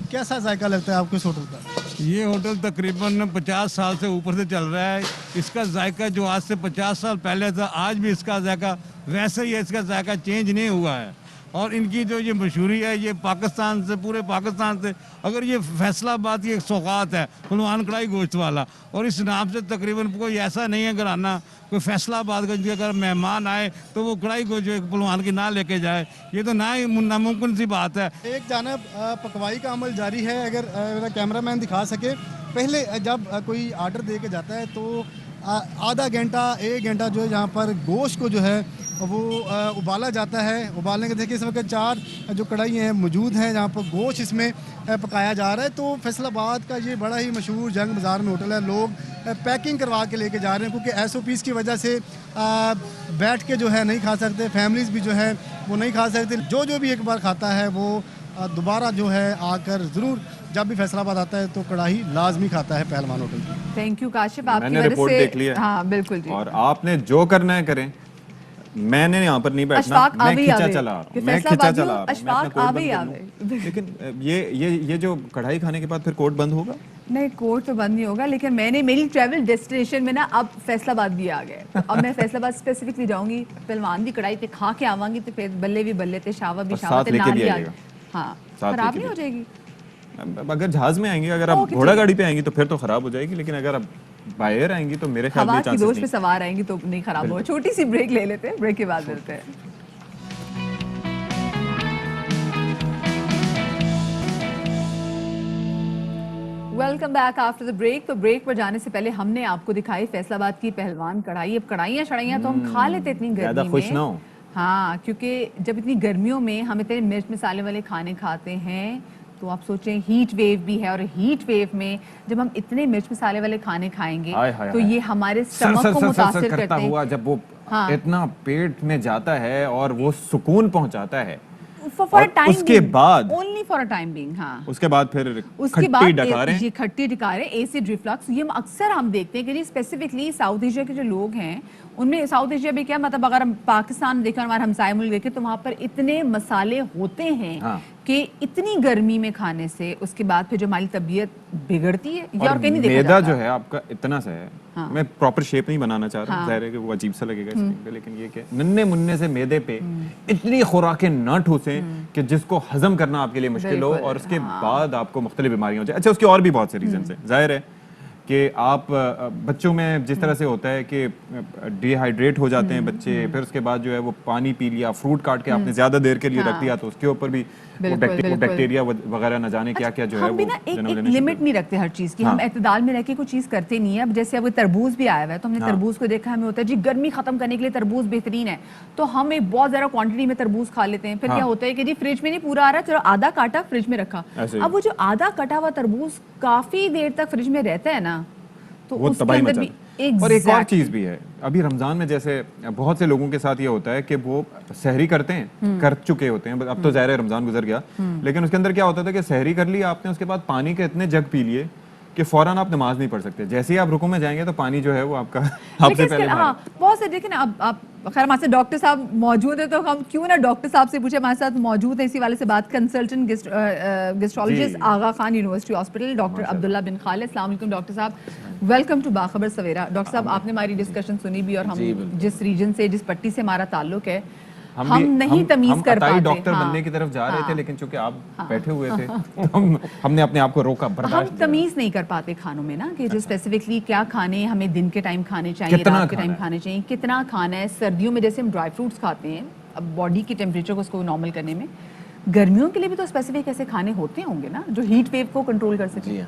[SPEAKER 6] کیسا ذائقہ لگتا ہے آپ کو اس ہوٹل کا؟
[SPEAKER 7] یہ ہوٹل تقریباً 50 سال سے اوپر سے چل رہا ہے. اس کا ذائقہ جو آج سے 50 سال پہلے تھا آج بھی اس کا ذائقہ ویسے ہی ہے, اس کا ذائقہ چینج نہیں ہوا ہے. اور ان کی جو یہ مشہوری ہے یہ پاکستان سے, پورے پاکستان سے, اگر یہ فیصل آباد کی ایک سوغات ہے پلوان کڑائی گوشت والا, اور اس نام سے تقریباً کوئی ایسا نہیں ہے گھرانہ کوئی فیصل آباد کا جو اگر مہمان آئے تو وہ کڑائی گوشت جو پلوان کی نہ لے کے جائے, یہ تو نہ ہی ناممکن سی بات ہے.
[SPEAKER 6] ایک جانب پکوائی کا عمل جاری ہے, اگر میرا کیمرہ مین دکھا سکے. پہلے جب کوئی آرڈر دے کے جاتا ہے تو آدھا گھنٹہ 1 گھنٹہ جو ہے یہاں پر گوشت کو جو ہے وہ ابالا جاتا ہے. ابالنے کے دیکھیں اس وقت 4 جو کڑھائی ہیں موجود ہیں جہاں پر گوشت اس میں پکایا جا رہا ہے. تو فیصل آباد کا یہ بڑا ہی مشہور جنگ بازار میں ہوٹل ہے. لوگ پیکنگ کروا کے لے کے جا رہے ہیں کیونکہ ایس او پیز کی وجہ سے بیٹھ کے جو ہے نہیں کھا سکتے, فیملیز بھی جو ہے وہ نہیں کھا سکتے. جو بھی ایک بار کھاتا ہے وہ دوبارہ جو ہے آ کر ضرور جب بھی فیصل آباد آتا ہے تو کڑاہی لازمی کھاتا ہے پہلوان ہوٹل کی.
[SPEAKER 1] تھینک یو کاشف, آپ
[SPEAKER 2] میں
[SPEAKER 1] کی
[SPEAKER 2] نے
[SPEAKER 1] وجہ
[SPEAKER 2] رپورٹ
[SPEAKER 1] سے.
[SPEAKER 2] دیکھ لیا,
[SPEAKER 1] ہاں بالکل جی,
[SPEAKER 2] اور آپ نے جو کرنا ہے کریں. میں نے یہاں پر نہیں بیٹھنا, میں کھینچا چلا آ رہا ہوں. لیکن یہ جو کڑھائی کھانے کے بعد پھر کوٹ بند ہوگا؟
[SPEAKER 1] نہیں کوٹ تو بند نہیں ہوگا, لیکن میں نے میری ٹریول ڈیسٹینیشن میں نا اب فیصل آباد بھی آ گئے. اب میں فیصل آباد اسپیسیفکلی جاؤں گی, پہلوان دی کڑائی تے کھا کے آواں گی, تو پھر بلے بھی بلے تے شاوا بھی شاوا تے نالی آ. ہاں خراب نہیں ہو جائے گی
[SPEAKER 2] اگر جہاز میں آئیں گے, اگر آپ گھوڑا گاڑی پہ آئیں گی تو پھر تو خراب ہو جائے گی, لیکن اگر آپ باہر آئیں گی تو میرے خیال میں
[SPEAKER 1] چانسز دوست پہ سوار آئیں گی تو نہیں خراب ہوگا. چھوٹی سی بریک لے لیتے ہیں, بریک کے بعد ملتے ہیں. Welcome back after the break. تو بریک پر جانے سے پہلے ہم نے آپ کو دکھائی فیصل آباد کی پہلوان کڑھائی. اب کڑھائیاں شڑائیاں تو ہم کھا لیتے اتنی گرمی میں, ہاں کیونکہ جب اتنی گرمیوں میں ہم اتنے مرچ مسالے والے کھانے کھاتے ہیں تو آپ سوچیں ہیٹ ویو بھی ہے, اور ہیٹ ویو میں جب ہم اتنے مرچ مسالے والے کھانے کھائیں گے تو یہ ہمارے اسٹمک کو متاثر کرتے ہیں.
[SPEAKER 2] جب وہ اتنا پیٹ میں جاتا ہے اور وہ سکون پہنچاتا ہے,
[SPEAKER 1] اس کے بعد only for a time being, ہاں
[SPEAKER 2] اس کے بعد پھر
[SPEAKER 1] کھٹی ڈکاریں, جی کھٹی ڈکاریں, ایسڈ ریفلکس. یہ اکثر ہم دیکھتے ہیں کہ جی اسپیسیفکلی ساؤتھ ایشیا کے جو لوگ ہیں ان میں, ساؤتھ ایشیا بھی کیا مطلب اگر ہم پاکستان دیکھیں, ہمارے ہمسائے ملک دیکھیں تو وہاں پر اتنے مسالے ہوتے ہیں کہ اتنی گرمی میں کھانے سے اس کے بعد پھر جو ہماری طبیعت بگڑتی ہے یا اور کہیں نہیں دیکھا
[SPEAKER 2] میدا
[SPEAKER 1] جاتا؟
[SPEAKER 2] جو ہے آپ کا اتنا سا ہے, میں پراپر شیپ نہیں بنانا چاہ رہا, ظاہر ہے کہ وہ عجیب سا لگے گا اسکرین پہ, لیکن یہ کہ ننھے مننے سے میدے پہ اتنی خوراکیں نہ ٹھوسیں کہ جس کو ہضم کرنا آپ کے لیے مشکل ہو اور اس کے بعد آپ کو مختلف بیماریاں ہو جائیں. اچھا, اس کے اور بھی بہت سے ریزنس ہیں. ظاہر ہے کہ آپ بچوں میں جس طرح سے ہوتا ہے کہ ڈی ہائیڈریٹ ہو جاتے ہیں بچے, پھر اس کے بعد جو ہے وہ پانی پی لیا, فروٹ کاٹ کے آپ نے زیادہ دیر کے لیے رکھ دیا تو اس کے اوپر بھی بیکٹیریا وغیرہ نہ جانے کیا کیا جو ہے
[SPEAKER 1] ہم بھی نا ایک لمٹ نہیں رکھتے ہر چیز کی, ہم اعتدال میں رہ کے کوئی چیز کرتے نہیں ہے. اب جیسے اب تربوز بھی آیا ہوا ہے تو ہم نے تربوز کو دیکھا, ہمیں ہوتا ہے جی گرمی ختم کرنے کے لیے تربوز بہترین ہے, تو ہم ایک بہت زیادہ کوانٹٹی میں تربوز کھا لیتے ہیں. پھر کیا ہوتا ہے کہ جی فریج میں نہیں پورا آ رہا, چلو آدھا کاٹا فریج میں رکھا. اب وہ جو آدھا کٹا ہوا تربوز کافی دیر تک فریج میں رہتا ہے نا, تو
[SPEAKER 2] وہ
[SPEAKER 1] اس کے
[SPEAKER 2] تباہی
[SPEAKER 1] اندر
[SPEAKER 2] مچا
[SPEAKER 1] بھی
[SPEAKER 2] دیتا. اور ایک اور چیز بھی ہے, ابھی رمضان میں جیسے بہت سے لوگوں کے ساتھ یہ ہوتا ہے کہ وہ سحری کرتے ہیں, کر چکے ہوتے ہیں, اب تو ظاہر ہے رمضان گزر گیا, لیکن اس کے اندر کیا ہوتا تھا کہ سحری کر لی آپ نے, اس کے بعد پانی کے اتنے جگ پی لیے کہ فوراً آپ نماز نہیں پڑھ سکتے. جیسے ہی آپ رکوع میں جائیں گے تو پانی جو ہے وہ آپ کا آپ سے پہلے
[SPEAKER 1] ہاں بہت سے دیکھیں نا. اب آپ خیر ہمارے ساتھ ڈاکٹر صاحب موجود ہیں تو ہم کیوں نہ ڈاکٹر صاحب سے پوچھیں, ہمارے ساتھ موجود ہیں اسی والے سے بات, کنسلٹنٹ گیسٹرولوجسٹ آغا خان یونیورسٹی ہاسپٹل, ڈاکٹر عبداللہ بن خالد. السلام علیکم ڈاکٹر صاحب, ویلکم ٹو باخبر سویرا. ڈاکٹر صاحب آپ نے ہماری ڈسکشن سنی بھی, اور ہم جس ریجن سے جس پٹی سے ہمارا تعلق ہے ہم نہیں تمیز کر پاتے.
[SPEAKER 2] ڈاکٹر بننے کی طرف جا رہے تھے, لیکن چونکہ آپ بیٹھے ہوئے تھے ہم نے اپنے آپ کو روکا,
[SPEAKER 1] ہم تمیز نہیں کر پاتے کھانوں میں نا, کہ جو اسپیسیفکلی کیا کھانے ہمیں دن کے ٹائم کھانے چاہیے, رات کے ٹائم کھانے چاہیے, کتنا کھانا ہے. سردیوں میں جیسے ہم ڈرائی فروٹس کھاتے ہیں اب باڈی کی ٹیمپریچر کو اس کو نارمل کرنے میں, گرمیوں کے لیے بھی تو اسپیسیفک ایسے کھانے ہوتے ہوں گے نا جو ہیٹ ویو کو کنٹرول کر سکیں.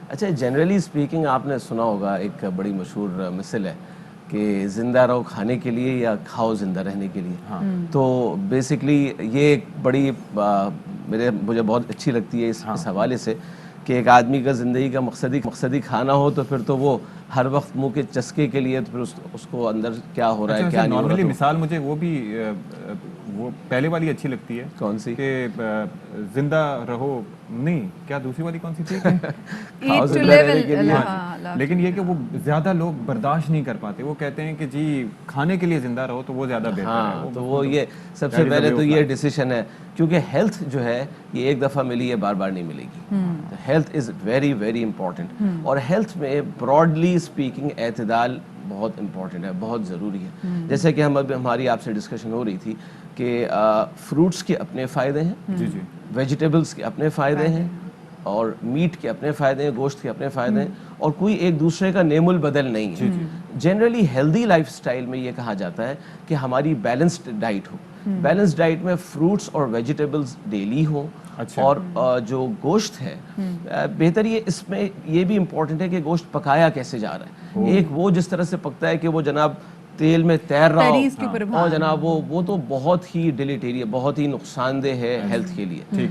[SPEAKER 8] اچھا, جنرلی اسپیکنگ آپ نے سنا ہوگا ایک بڑی مشہور مثل ہے کہ زندہ رہو کھانے کے لیے یا کھاؤ زندہ رہنے کے لیے. تو بیسکلی یہ ایک بڑی مجھے بہت اچھی لگتی ہے اس حوالے سے کہ ایک آدمی کا زندگی کا مقصدی کھانا ہو تو پھر تو وہ ہر وقت منہ کے چسکے کے لیے, تو پھر اس کو اندر کیا ہو رہا ہے کیا نہیں ہو رہا.
[SPEAKER 2] مثال مجھے وہ بھی وہ پہلے والی اچھی لگتی ہے.
[SPEAKER 8] کون سی؟
[SPEAKER 2] کہ زندہ رہو, نہیں کیا دوسری والی کون سی تھی؟ لیکن یہ کہ وہ زیادہ لوگ برداشت نہیں کر پاتے, وہ کہتے ہیں کہ جی کھانے کے لیے زندہ رہو تو وہ زیادہ بہتر ہے.
[SPEAKER 8] تو وہ یہ سب سے پہلے تو یہ ڈیسیشن ہے, کیونکہ ہیلتھ جو ہے یہ ایک دفعہ ملی ہے, بار بار نہیں ملے گی. Health is very very important, اور ہیلتھ میں براڈلی اسپیکنگ اعتدال بہت امپورٹنٹ ہے, بہت ضروری ہے. جیسے کہ ہماری آپ سے ڈسکشن ہو رہی تھی کہ فروٹس کے اپنے فائدے ہیں, ویجیٹیبلس کے اپنے فائدے ہیں, اور میٹ کے اپنے فائدے ہیں, گوشت کے اپنے فائدے ہیں, اور کوئی ایک دوسرے کا نیم البدل نہیں ہے. جنرلی ہیلدی لائف سٹائل میں یہ کہا جاتا ہے کہ ہماری بیلنسڈ ڈائٹ ہو. بیلنس ڈائٹ میں فروٹس اور ویجیٹیبلز ڈیلی ہوں, اور جو گوشت ہے بہتر یہ اس میں یہ بھی امپورٹنٹ ہے کہ گوشت پکایا کیسے جا رہا ہے. ایک وہ جس طرح سے پکتا ہے کہ وہ جناب تیل میں تیر رہا ہو, اور جناب وہ تو بہت ہی ڈیلیٹیریس, بہت ہی نقصان دہ ہے ہیلتھ کے لیے.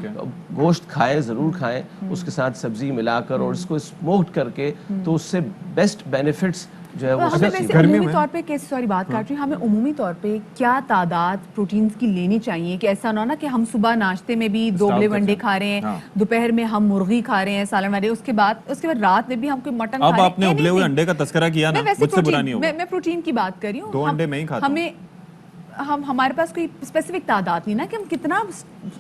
[SPEAKER 8] گوشت کھائیں, ضرور کھائیں, اس کے ساتھ سبزی ملا کر اور اس کو اسموکڈ کر کے, تو اس سے بیسٹ بینیفٹس جو ہے وہ
[SPEAKER 1] عمومی طور پہ کیسے, سوری بات کاٹ رہی ہوں, ہمیں عمومی طور پہ کیا تعداد پروٹینز کی لینی چاہیے کہ ایسا نہ ہو نا کہ ہم صبح ناشتے میں بھی 2 بڑے ونڈے کھا رہے ہیں, دوپہر میں ہم مرغی کھا رہے ہیں سالن والے, اس کے بعد رات میں بھی ہم کوئی مٹن کھا رہے ہیں.
[SPEAKER 2] اب آپ نے ابلے ہوئے انڈے کا تذکرہ کیا نا, مجھ سے برا نہیں ہوگا.
[SPEAKER 1] میں پروٹین کی بات کر رہی ہوں.
[SPEAKER 2] 2 انڈے میں ہی کھاتا ہوں.
[SPEAKER 1] ہمارے پاس کوئی اسپیسیفک تعداد نہیں نا کہ ہم کتنا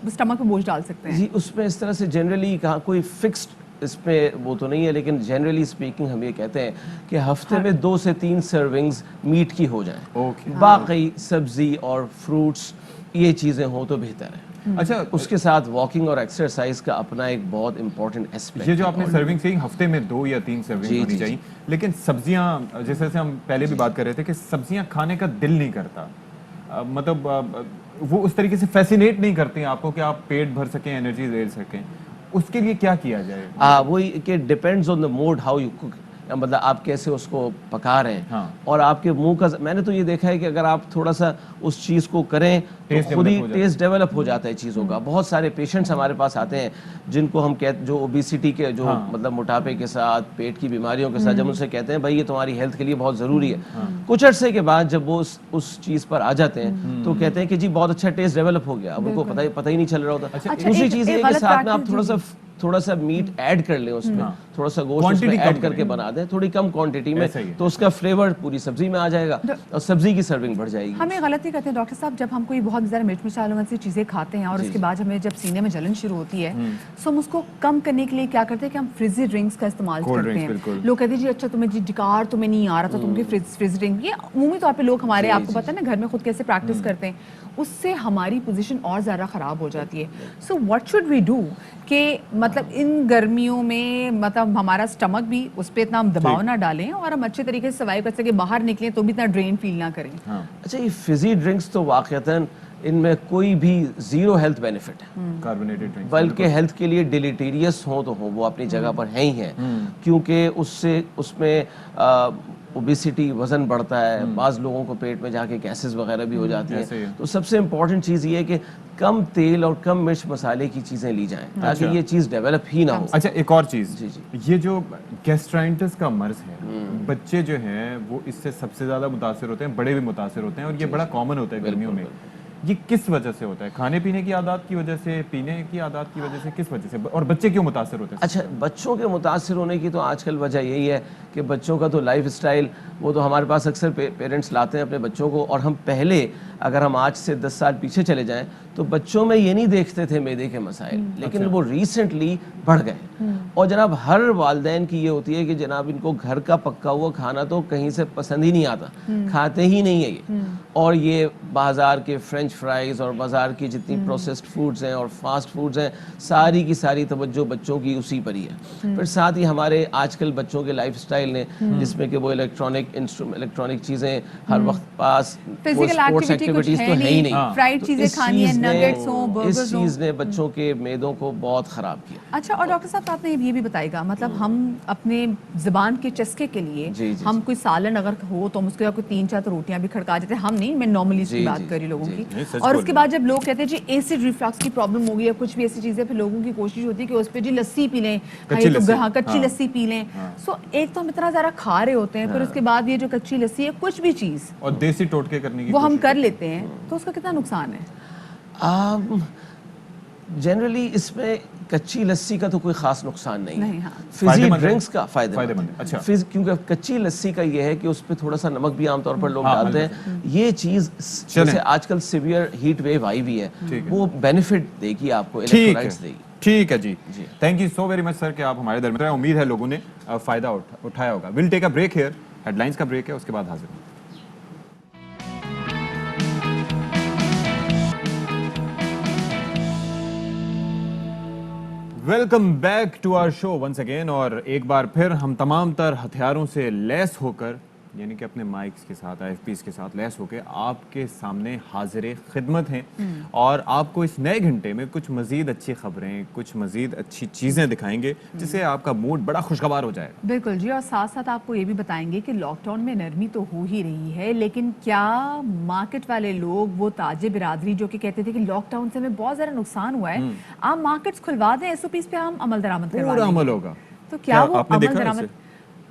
[SPEAKER 1] اسٹمک پہ بوجھ ڈال سکتے ہیں.
[SPEAKER 8] جی اس میں اس طرح سے جنرلی کہا کوئی فکسڈ اس پہ وہ تو نہیں ہے, لیکن جنرلی اسپیکنگ ہم یہ کہتے ہیں کہ ہفتے میں 2 سے 3 سرونگز میٹ کی ہو جائیں, باقی سبزی اور فروٹس یہ چیزیں ہوں تو بہتر ہے.
[SPEAKER 2] اچھا,
[SPEAKER 8] اس کے ساتھ واکنگ اور ایکسرسائز کا اپنا ایک بہت امپورٹنٹ ایسپیکٹ.
[SPEAKER 2] یہ جو آپ نے سرونگ سے ہفتے میں 2 یا 3 سرونگ ہونی چاہیے, لیکن سبزیاں جیسے سے ہم پہلے بھی بات کر رہے تھے کہ سبزیاں کھانے کا دل نہیں کرتا, مطلب وہ اس طریقے سے فیسینیٹ نہیں کرتی ہیں آپ کو کہ آپ پیٹ بھر سکیں, انرجی دے سکیں. اس کے لیے کیا کیا جائے؟
[SPEAKER 8] وہی کہ depends on the mode how you cook, مطلب آپ کیسے اس کو پکا رہے ہیں, اور آپ کے منہ کا, میں نے تو یہ دیکھا ہے کہ اگر آپ تھوڑا سا اس چیز کو کریں تو خود ہی ٹیسٹ ڈیولپ ہو جاتا ہے چیزوں کا. بہت سارے پیشنٹس ہمارے پاس آتے ہیں جن کو ہم جو اوبیسٹی کے جو مطلب موٹاپے کے ساتھ, پیٹ کی بیماریوں کے ساتھ, جب ان سے کہتے ہیں بھائی یہ تمہاری ہیلتھ کے لیے بہت ضروری ہے, کچھ عرصے کے بعد جب وہ اس چیز پر آ جاتے ہیں تو کہتے ہیں کہ جی بہت اچھا ٹیسٹ ڈیولپ ہو گیا, اب ان کو پتہ ہی نہیں چل رہا ہوتا. دوسری چیز یہ کہ ساتھ میں آپ تھوڑا سا تھوڑا سا میٹ ایڈ کر لیں اس میں, تھوڑا سا گوشت اس میں ایڈ کر کے بنا دیں تھوڑی کم کوانٹٹی میں, تو اس کا فلیور پوری سبزی میں آ جائے گا اور سبزی کی سرونگ بڑھ جائے گی.
[SPEAKER 1] ہمیں غلطی کرتے ہیں ڈاکٹر صاحب, جب ہم کوئی بہت زیادہ مرچ مسالوں سے چیزیں کھاتے ہیں اور اس کے بعد ہمیں جب سینے میں جلن شروع ہوتی ہے, سو ہم اس کو کم کرنے کے لیے کیا کرتے ہیں کہ ہم فریزی ڈرنکس کا استعمال کرتے ہیں. لوگ کہتے ہیں جی اچھا تمہیں جی ڈکار تمہیں نہیں آ رہا تھا, تم فریزی ڈرنک, یہ عمومی طور پہ لوگ ہمارے آپ کو پتہ ہے نا گھر میں خود کیسے پریکٹس کرتے ہیں, اس سے ہماری پوزیشن اور زیادہ خراب ہو جاتی ہے. So what should we do کہ مطلب ان گرمیوں میں مطلب ہمارا اسٹمک بھی اس پہ اتنا ہم دباؤ نہ ڈالیں اور ہم اچھے طریقے سے سروائیو کر سکیں, باہر نکلیں تو بھی اتنا ڈرین فیل نہ کریں.
[SPEAKER 8] اچھا یہ فزی ڈرنکس تو واقعتاً ان میں کوئی بھی زیرو ہیلتھ بینیفٹ ہے,
[SPEAKER 2] کاربونیٹڈ ڈرنک,
[SPEAKER 8] بلکہ ہیلتھ کے لیے ڈیلیٹیریس ہوں تو ہوں, وہ اپنی جگہ پر ہیں ہی ہیں, کیونکہ اس میں اوبیسٹی وزن بڑھتا ہے, بعض لوگوں کو پیٹ میں جا کے گیسز وغیرہ بھی ہو جاتی ہیں. تو سب سے امپورٹنٹ چیز یہ ہے کہ کم تیل اور کم مرچ مسالے کی چیزیں لی جائیں تاکہ یہ چیز ڈیولپ ہی نہ ہو.
[SPEAKER 2] اچھا ایک اور چیز, یہ جو گیسٹرائنٹس کا مرض ہے, بچے جو ہیں وہ اس سے سب سے زیادہ متاثر ہوتے ہیں, بڑے بھی متاثر ہوتے ہیں, اور یہ بڑا کامن ہوتا ہے گرمیوں میں. یہ کس وجہ سے ہوتا ہے؟ کھانے پینے کی عادات کی وجہ سے, پینے کی عادات کی وجہ سے, کس وجہ سے, اور بچے کیوں متاثر ہوتے ہیں؟
[SPEAKER 8] اچھا بچوں کے متاثر ہونے کی تو آج کل وجہ یہی ہے کہ بچوں کا تو لائف اسٹائل, وہ تو ہمارے پاس اکثر پیرنٹس لاتے ہیں اپنے بچوں کو, اور ہم پہلے اگر ہم آج سے 10 سال پیچھے چلے جائیں تو بچوں میں یہ نہیں دیکھتے تھے معدے کے مسائل, لیکن وہ ریسنٹلی بڑھ گئے. اور جناب ہر والدین کی یہ ہوتی ہے کہ جناب ان کو گھر کا پکا ہوا کھانا تو کہیں سے پسند ہی نہیں آتا, کھاتے ہی نہیں ہے یہ, اور یہ بازار کے فرینچ فرائز اور بازار کی جتنی پروسیسڈ فوڈز ہیں اور فاسٹ فوڈز ہیں, ساری کی ساری توجہ بچوں کی اسی پر ہی ہے. پھر ساتھ ہی ہمارے آج کل بچوں کے لائف اسٹائل نے, جس میں کہ وہ الیکٹرانک چیزیں ہر وقت پاس, اسپورٹس ایکٹیویٹیز تو ہے ہی نہیں,
[SPEAKER 1] فرائیڈ چیزیں کھانی ہیں, نگیٹس ہوں, برگرز ہوں,
[SPEAKER 8] اس چیز نے بچوں کے معدوں کو بہت خراب کیا.
[SPEAKER 1] اچھا اور ڈاکٹر صاحب آپ نے یہ بھی بتائے گا, مطلب ہم اپنے زبان کے چسکے کے لیے ہم کوئی سالن اگر ہو تو ہم اس کے کوئی 3-4 روٹیاں بھی کھڑکا دیتے ہیں, ہم نہیں, میں نارملی اس کی بات کر رہی لوگوں کی. اور اس کے بعد جب لوگ کہتے ہیں جی ایسڈ ریفلکس کی پرابلم ہوگی یا کچھ بھی ایسی چیزیں, پھر لوگوں کی کوشش ہوتی ہے کہ اس پہ جی لسی پی لیں, کچی لسی پی لیں. سو ایک تو ہم اتنا زیادہ کھا رہے ہوتے ہیں, پھر اس کے بعد یہ جو کچی لسی ہے کچھ بھی چیز
[SPEAKER 2] اور دیسی ٹوٹکے کرنے کی
[SPEAKER 1] وہ ہم کر لیتے ہیں, تو اس کا کتنا نقصان ہے؟
[SPEAKER 8] جنرلی اس میں کچی لسی کا تو کوئی خاص نقصان نہیں ہے, فزی ڈرنکس کا فائدہ مند ہے. کیونکہ کچی لسی کا یہ ہے کہ اس پہ تھوڑا سا نمک بھی عام طور پر لوگ ڈالتے ہیں. یہ چیز جیسے آج کل سیویئر ہیٹ ویو آئی ہوئی ہے, وہ بینیفٹ دے گی آپ کو, الیکٹرولائٹس دے گی.
[SPEAKER 2] ٹھیک ہے جی, thank you so very much sir کہ آپ ہمارے درمیان ہیں. امید ہے لوگوں نے فائدہ اٹھایا ہوگا. Will take a break here, headlines کا بریک ہے, اس کے بعد حاضر ہوں. Welcome back to our show once again. اور ایک بار پھر ہم تمام تر ہتھیاروں سے لیس ہو کر, یعنی کہ اپنے مائکس کے ساتھ, آئی ایف پیز کے ساتھ لیس ہو کے آپ کے سامنے حاضر خدمت ہیں, اور آپ کو اس نئے گھنٹے میں کچھ مزید اچھی خبریں, کچھ مزید اچھی چیزیں دکھائیں گے جس سے آپ کا موڈ بڑا خوشگوار ہو جائے گا.
[SPEAKER 1] بالکل جی, اور ساتھ ساتھ آپ کو یہ بھی بتائیں گے کہ لاک ڈاؤن میں نرمی تو ہو ہی رہی ہے, لیکن کیا مارکیٹ والے لوگ, وہ تاجر برادری جو کہ کہتے تھے کہ لاک ڈاؤن سے ہمیں بہت زیادہ نقصان ہوا ہے, آپ مارکیٹس کھلوا دیں, ایس او پیز پہ ہم عمل درآمد کروا دیں,
[SPEAKER 2] پورا عمل ہوگا,
[SPEAKER 1] تو کیا وہ عمل درآمد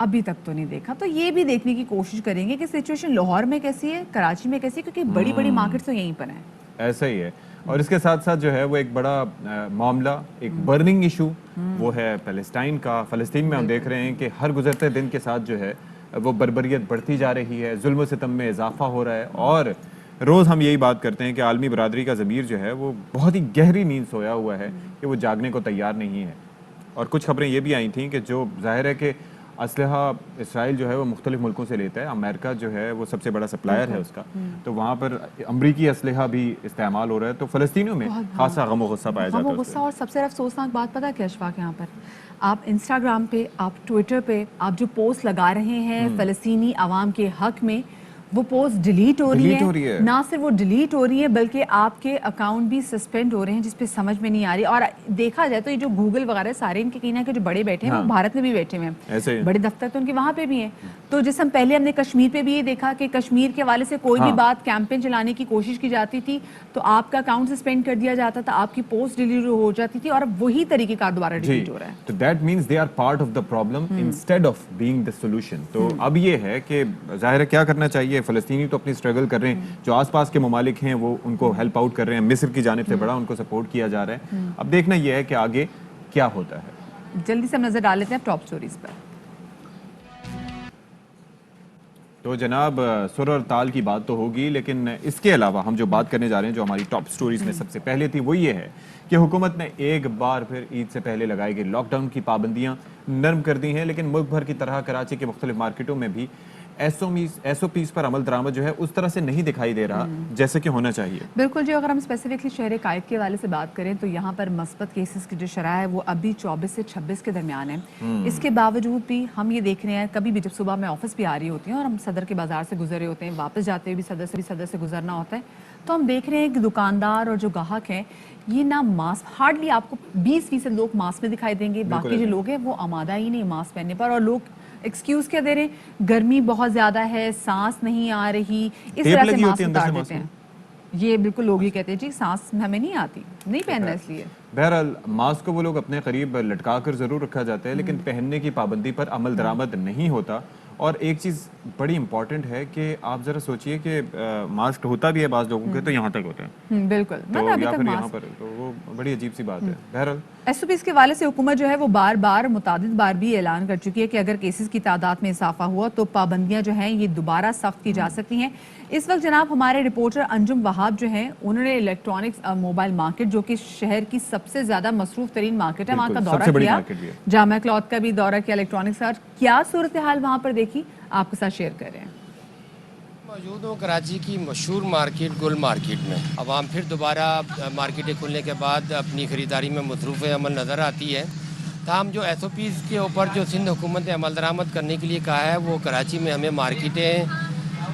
[SPEAKER 1] ابھی تک تو نہیں دیکھا. تو یہ بھی دیکھنے کی کوشش کریں گے کہ سچویشن لاہور میں کیسی ہے, کراچی میں کیسی ہے, کیونکہ بڑی بڑی مارکیٹس تو یہیں پر ہیں.
[SPEAKER 2] ایسا ہی ہے. اور اس کے ساتھ ساتھ جو ہے وہ ایک بڑا معاملہ, ایک برننگ ایشو, وہ ہے فلسطین کا. فلسطین میں ہم دیکھ رہے ہیں کہ ہر گزرتے دن کے ساتھ جو ہے وہ بربریت بڑھتی جا رہی ہے, ظلم و ستم میں اضافہ ہو رہا ہے, اور روز ہم یہی بات کرتے ہیں کہ عالمی برادری کا ضمیر جو ہے وہ بہت ہی گہری نیند سویا ہوا ہے کہ وہ جاگنے کو تیار نہیں ہے. اور کچھ خبریں یہ بھی آئی تھیں کہ جو ظاہر ہے کہ اسلحہ اسرائیل جو ہے وہ مختلف ملکوں سے لیتا ہے, امریکہ جو ہے وہ سب سے بڑا سپلائر ہے اس کا, تو وہاں پر امریکی اسلحہ بھی استعمال ہو رہا ہے, تو فلسطینیوں میں خاصا غم و غصہ پایا جاتا ہے.
[SPEAKER 1] غم و غصہ, اور سب سے افسوسناک بات پتہ کیا اشفاق, یہاں پر آپ انسٹاگرام پہ, آپ ٹویٹر پہ آپ جو پوسٹ لگا رہے ہیں فلسطینی عوام کے حق میں, وہ پوسٹ ڈیلیٹ ہو رہی ہے. نہ صرف وہ ڈیلیٹ ہو رہی ہے بلکہ آپ کے اکاؤنٹ بھی سسپینڈ ہو رہے ہیں, جس پہ سمجھ میں نہیں آ رہی. اور دیکھا جائے تو یہ جو گوگل وغیرہ سارے ان کے کہیں نہ کہ جو بڑے بیٹھے ہیں وہ بھارت میں بھی بیٹھے ہوئے ہیں, بڑے دفتر تو ان کے وہاں پہ بھی ہیں. تو جس ہم پہلے ہم نے کشمیر پہ بھی یہ دیکھا کہ کشمیر کے حوالے سے کوئی بھی بات کیمپین چلانے کی کوشش کی جاتی تھی تو آپ کا اکاؤنٹ سسپینڈ کر دیا جاتا تھا, آپ کی پوسٹ ڈیلیٹ ہو جاتی تھی, اور اب وہی طریقہ کار دوبارہ ڈیلیٹ ہو رہا ہے.
[SPEAKER 2] تو that means they are part of the problem instead of being the solution. تو اب یہ ہے کہ ظاہر ہے کیا کرنا چاہیے, فلسطینی تو اپنی اسٹرگل کر رہے ہیں, جو آس پاس کے ممالک ہیں وہ ان کو ہیلپ آؤٹ کر رہے ہیں, مصر کی جانب سے بڑا ان کو سپورٹ کیا جا رہا ہے. اب دیکھنا یہ ہے کہ آگے کیا ہوتا ہے.
[SPEAKER 1] جلدی سے ہم نظر ڈال لیتے ہیں ٹاپ سٹوریز پر.
[SPEAKER 2] تو جناب سر اور تال کی بات تو ہوگی، لیکن اس کے علاوہ ہم جو بات کرنے جا رہے ہیں جو ہماری ٹاپ سٹوریز میں سب سے پہلے تھی وہ یہ ہے کہ حکومت نے ایک بار پھر عید سے پہلے لگائی گئی لاک ڈاؤن کی پابندیاں نرم کر دی ہیں، لیکن ملک بھر کی طرح کراچی کے مختلف مارکیٹوں میں بھی ایس او پیز پر عمل درآمد جو ہے اس طرح سے نہیں دکھائی دے رہا جیسے کہ ہونا چاہیے.
[SPEAKER 1] بالکل جی، اگر ہم اسپیسیفکلی شہر قائد کے حوالے سے بات کریں تو یہاں پر مثبت کیسز کی جو شرح ہے وہ ابھی 24 سے 26 کے درمیان ہے. اس کے باوجود بھی ہم یہ دیکھ رہے ہیں کبھی بھی جب صبح میں آفس بھی آ رہی ہوتی ہیں اور ہم صدر کے بازار سے گزر رہے ہوتے ہیں، واپس جاتے ہوئے بھی صدر سے گزرنا ہوتا ہے، تو ہم دیکھ رہے ہیں کہ دکاندار اور جو گاہک ہیں یہ نہ ماسک، ہارڈلی آپ کو 20% لوگ ماسک میں دکھائی دیں گے، باقی جو لوگ ہیں وہ آمادہ ہی نہیں ماسک پہننے پر، اور لوگ ایکسکیوز کیا دے رہے ہیں، گرمی بہت زیادہ ہے، سانس نہیں آ رہی، اس طرح سے ماسک اتار دیتے ہیں. یہ بالکل لوگ ہی کہتے ہیں جی سانس ہمیں نہیں آتی، نہیں پہننا اس لیے.
[SPEAKER 2] بہرحال ماسک کو وہ لوگ اپنے قریب لٹکا کر ضرور رکھا جاتا ہے، لیکن پہننے کی پابندی پر عمل درآمد نہیں ہوتا. اور ایک چیز بڑی امپورٹنٹ ہے کہ آپ ذرا سوچئے کہ ماسک ہوتا بھی ہے بعض لوگوں کے تو یہاں تک ہوتا ہے،
[SPEAKER 1] بالکل،
[SPEAKER 2] تو یا پھر یہاں پر، تو وہ بڑی عجیب سی بات ہے. بہرحال
[SPEAKER 1] ایس او پیز کے حوالے سے حکومت جو ہے وہ متعدد بار بھی اعلان کر چکی ہے کہ اگر کیسز کی تعداد میں اضافہ ہوا تو پابندیاں جو ہیں یہ دوبارہ سخت کی جا سکتی ہیں. اس وقت جناب ہمارے رپورٹر انجم وہاب جو ہیں انہوں نے الیکٹرانکس موبائل مارکیٹ جو کہ شہر کی سب سے زیادہ مصروف ترین مارکیٹ ہے وہاں کا دورہ کیا، جامعہ کلاتھ کا بھی دورہ کیا، الیکٹرانکس کا، کیا صورتحال وہاں پر دیکھی آپ کے ساتھ شیئر کر رہے ہیں.
[SPEAKER 9] موجود ہوں کراچی کی مشہور مارکیٹ گل مارکیٹ میں. عوام پھر دوبارہ مارکیٹیں کھلنے کے بعد اپنی خریداری میں مصروف عمل نظر آتی ہے. تاہم جو ایس او پیز کے اوپر جو سندھ حکومت نے عمل درآمد کرنے کے لیے کہا ہے وہ کراچی میں ہمیں مارکیٹیں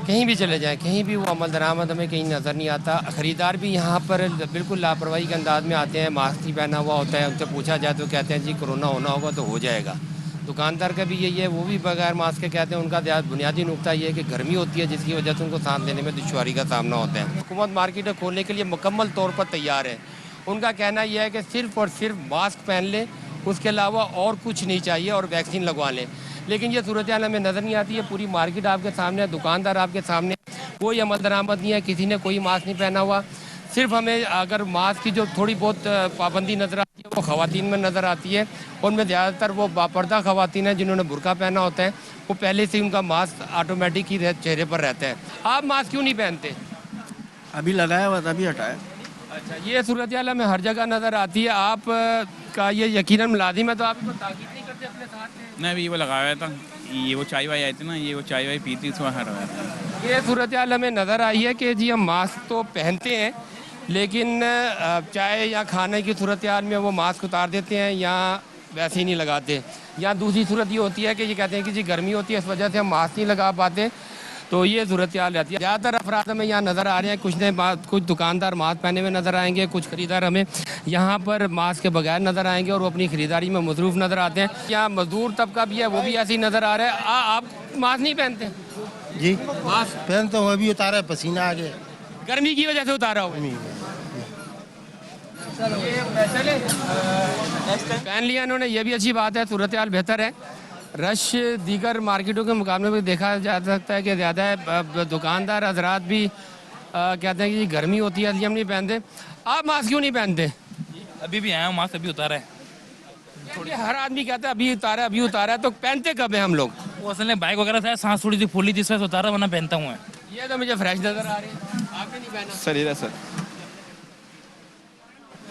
[SPEAKER 9] کہیں بھی چلے جائیں کہیں بھی وہ عمل درآمد ہمیں کہیں نظر نہیں آتا. خریدار بھی یہاں پر بالکل لاپرواہی کے انداز میں آتے ہیں، ماسک نہیں پہنا ہوا ہوتا ہے، ان سے پوچھا جائے تو کہتے ہیں جی کرونا ہونا ہوگا تو ہو جائے گا. دکاندار کا بھی یہی ہے، وہ بھی بغیر ماسک کے کہتے ہیں. ان کا بنیادی نقطہ یہ ہے کہ گرمی ہوتی ہے جس کی وجہ سے ان کو سانس لینے میں دشواری کا سامنا ہوتا ہے. حکومت مارکیٹیں کھولنے کے لیے مکمل طور پر تیار ہے. ان کا کہنا یہ ہے کہ صرف اور صرف ماسک پہن لیں، اس کے علاوہ اور کچھ نہیں چاہیے، اور ویکسین لگوا لیں. لیکن یہ صورتحال ہمیں نظر نہیں آتی ہے. پوری مارکیٹ آپ کے سامنے ہے، دکاندار آپ کے سامنے، کوئی عمل درآمد نہیں ہے، کسی نے کوئی ماسک نہیں پہنا ہوا. صرف ہمیں اگر ماسک کی جو تھوڑی بہت پابندی نظر آتی ہے وہ خواتین میں نظر آتی ہے. ان میں زیادہ تر وہ باپردہ خواتین ہیں جنہوں نے برقع پہنا ہوتا ہے، وہ پہلے سے ان کا ماسک آٹومیٹک ہی چہرے پر رہتا ہے. آپ ماسک کیوں نہیں پہنتے؟
[SPEAKER 10] ابھی لگایا ہوا تھا، ابھی ہٹایا.
[SPEAKER 9] اچھا، یہ صورتحال ہمیں ہر جگہ نظر آتی ہے. آپ کا یہ یقیناً ملازم ہے تو آپ کو تاکید نہیں کرتے اپنے ساتھ میں؟
[SPEAKER 10] میں ابھی وہ لگایا تھا، یہ وہ چائے وائے آئی تھی نا، یہ وہ چائے وائے پیتی اس میں ہٹایا تھا.
[SPEAKER 9] یہ صورتحال ہمیں نظر آئی ہے کہ جی ہم ماسک تو پہنتے ہیں لیکن چائے یا کھانے کی صورتحال میں وہ ماسک اتار دیتے ہیں یا ویسے ہی نہیں لگاتے. یا دوسری صورت یہ ہوتی ہے کہ یہ کہتے ہیں کہ جی گرمی ہوتی ہے اس وجہ سے ہم ماسک نہیں لگا پاتے. تو یہ صورتحال رہتی ہے. زیادہ تر افراد ہمیں یہاں نظر آ رہے ہیں، کچھ دکاندار ماسک پہنے ہوئے نظر آئیں گے، کچھ خریدار ہمیں یہاں پر ماسک کے بغیر نظر آئیں گے اور وہ اپنی خریداری میں مصروف نظر آتے ہیں. یہاں مزدور طبقہ بھی ہے، وہ بھی ایسے ہی نظر آ رہا ہے. آپ ماسک نہیں پہنتے؟
[SPEAKER 10] جی
[SPEAKER 9] ماسک
[SPEAKER 10] پہنتا ہوں، ابھی اتارا ہے، پسینہ آ گیا.
[SPEAKER 9] گرمی کی وجہ سے اتارا ہوا پہن لیا انہوں نے، یہ بھی اچھی بات ہے، صورتحال بہتر ہے. رش دیگر مارکیٹوں کے مقابلے میں دیکھا جا سکتا ہے کہ زیادہ ہے. دکاندار حضرات بھی کہتے ہیں کہ جی گرمی ہوتی ہے اس لیے ہم نہیں پہنتے. آپ ماسک کیوں نہیں پہنتے؟
[SPEAKER 10] ابھی بھی آیا ہوں، ماسک ابھی اتارا ہے.
[SPEAKER 9] ہر آدمی کہتا ہے ابھی اتارا ہے تو پہنتے کب ہیں ہم لوگ؟
[SPEAKER 10] وہ اصل میں بائک وغیرہ سے سانس تھوڑی سی پھولی تھی، اس وجہ سے اتارا، ورنہ پہنتا ہوں.
[SPEAKER 9] یہ تو مجھے فریش نظر آ رہے ہیں، آپ نے نہیں پہنا؟
[SPEAKER 11] سر سر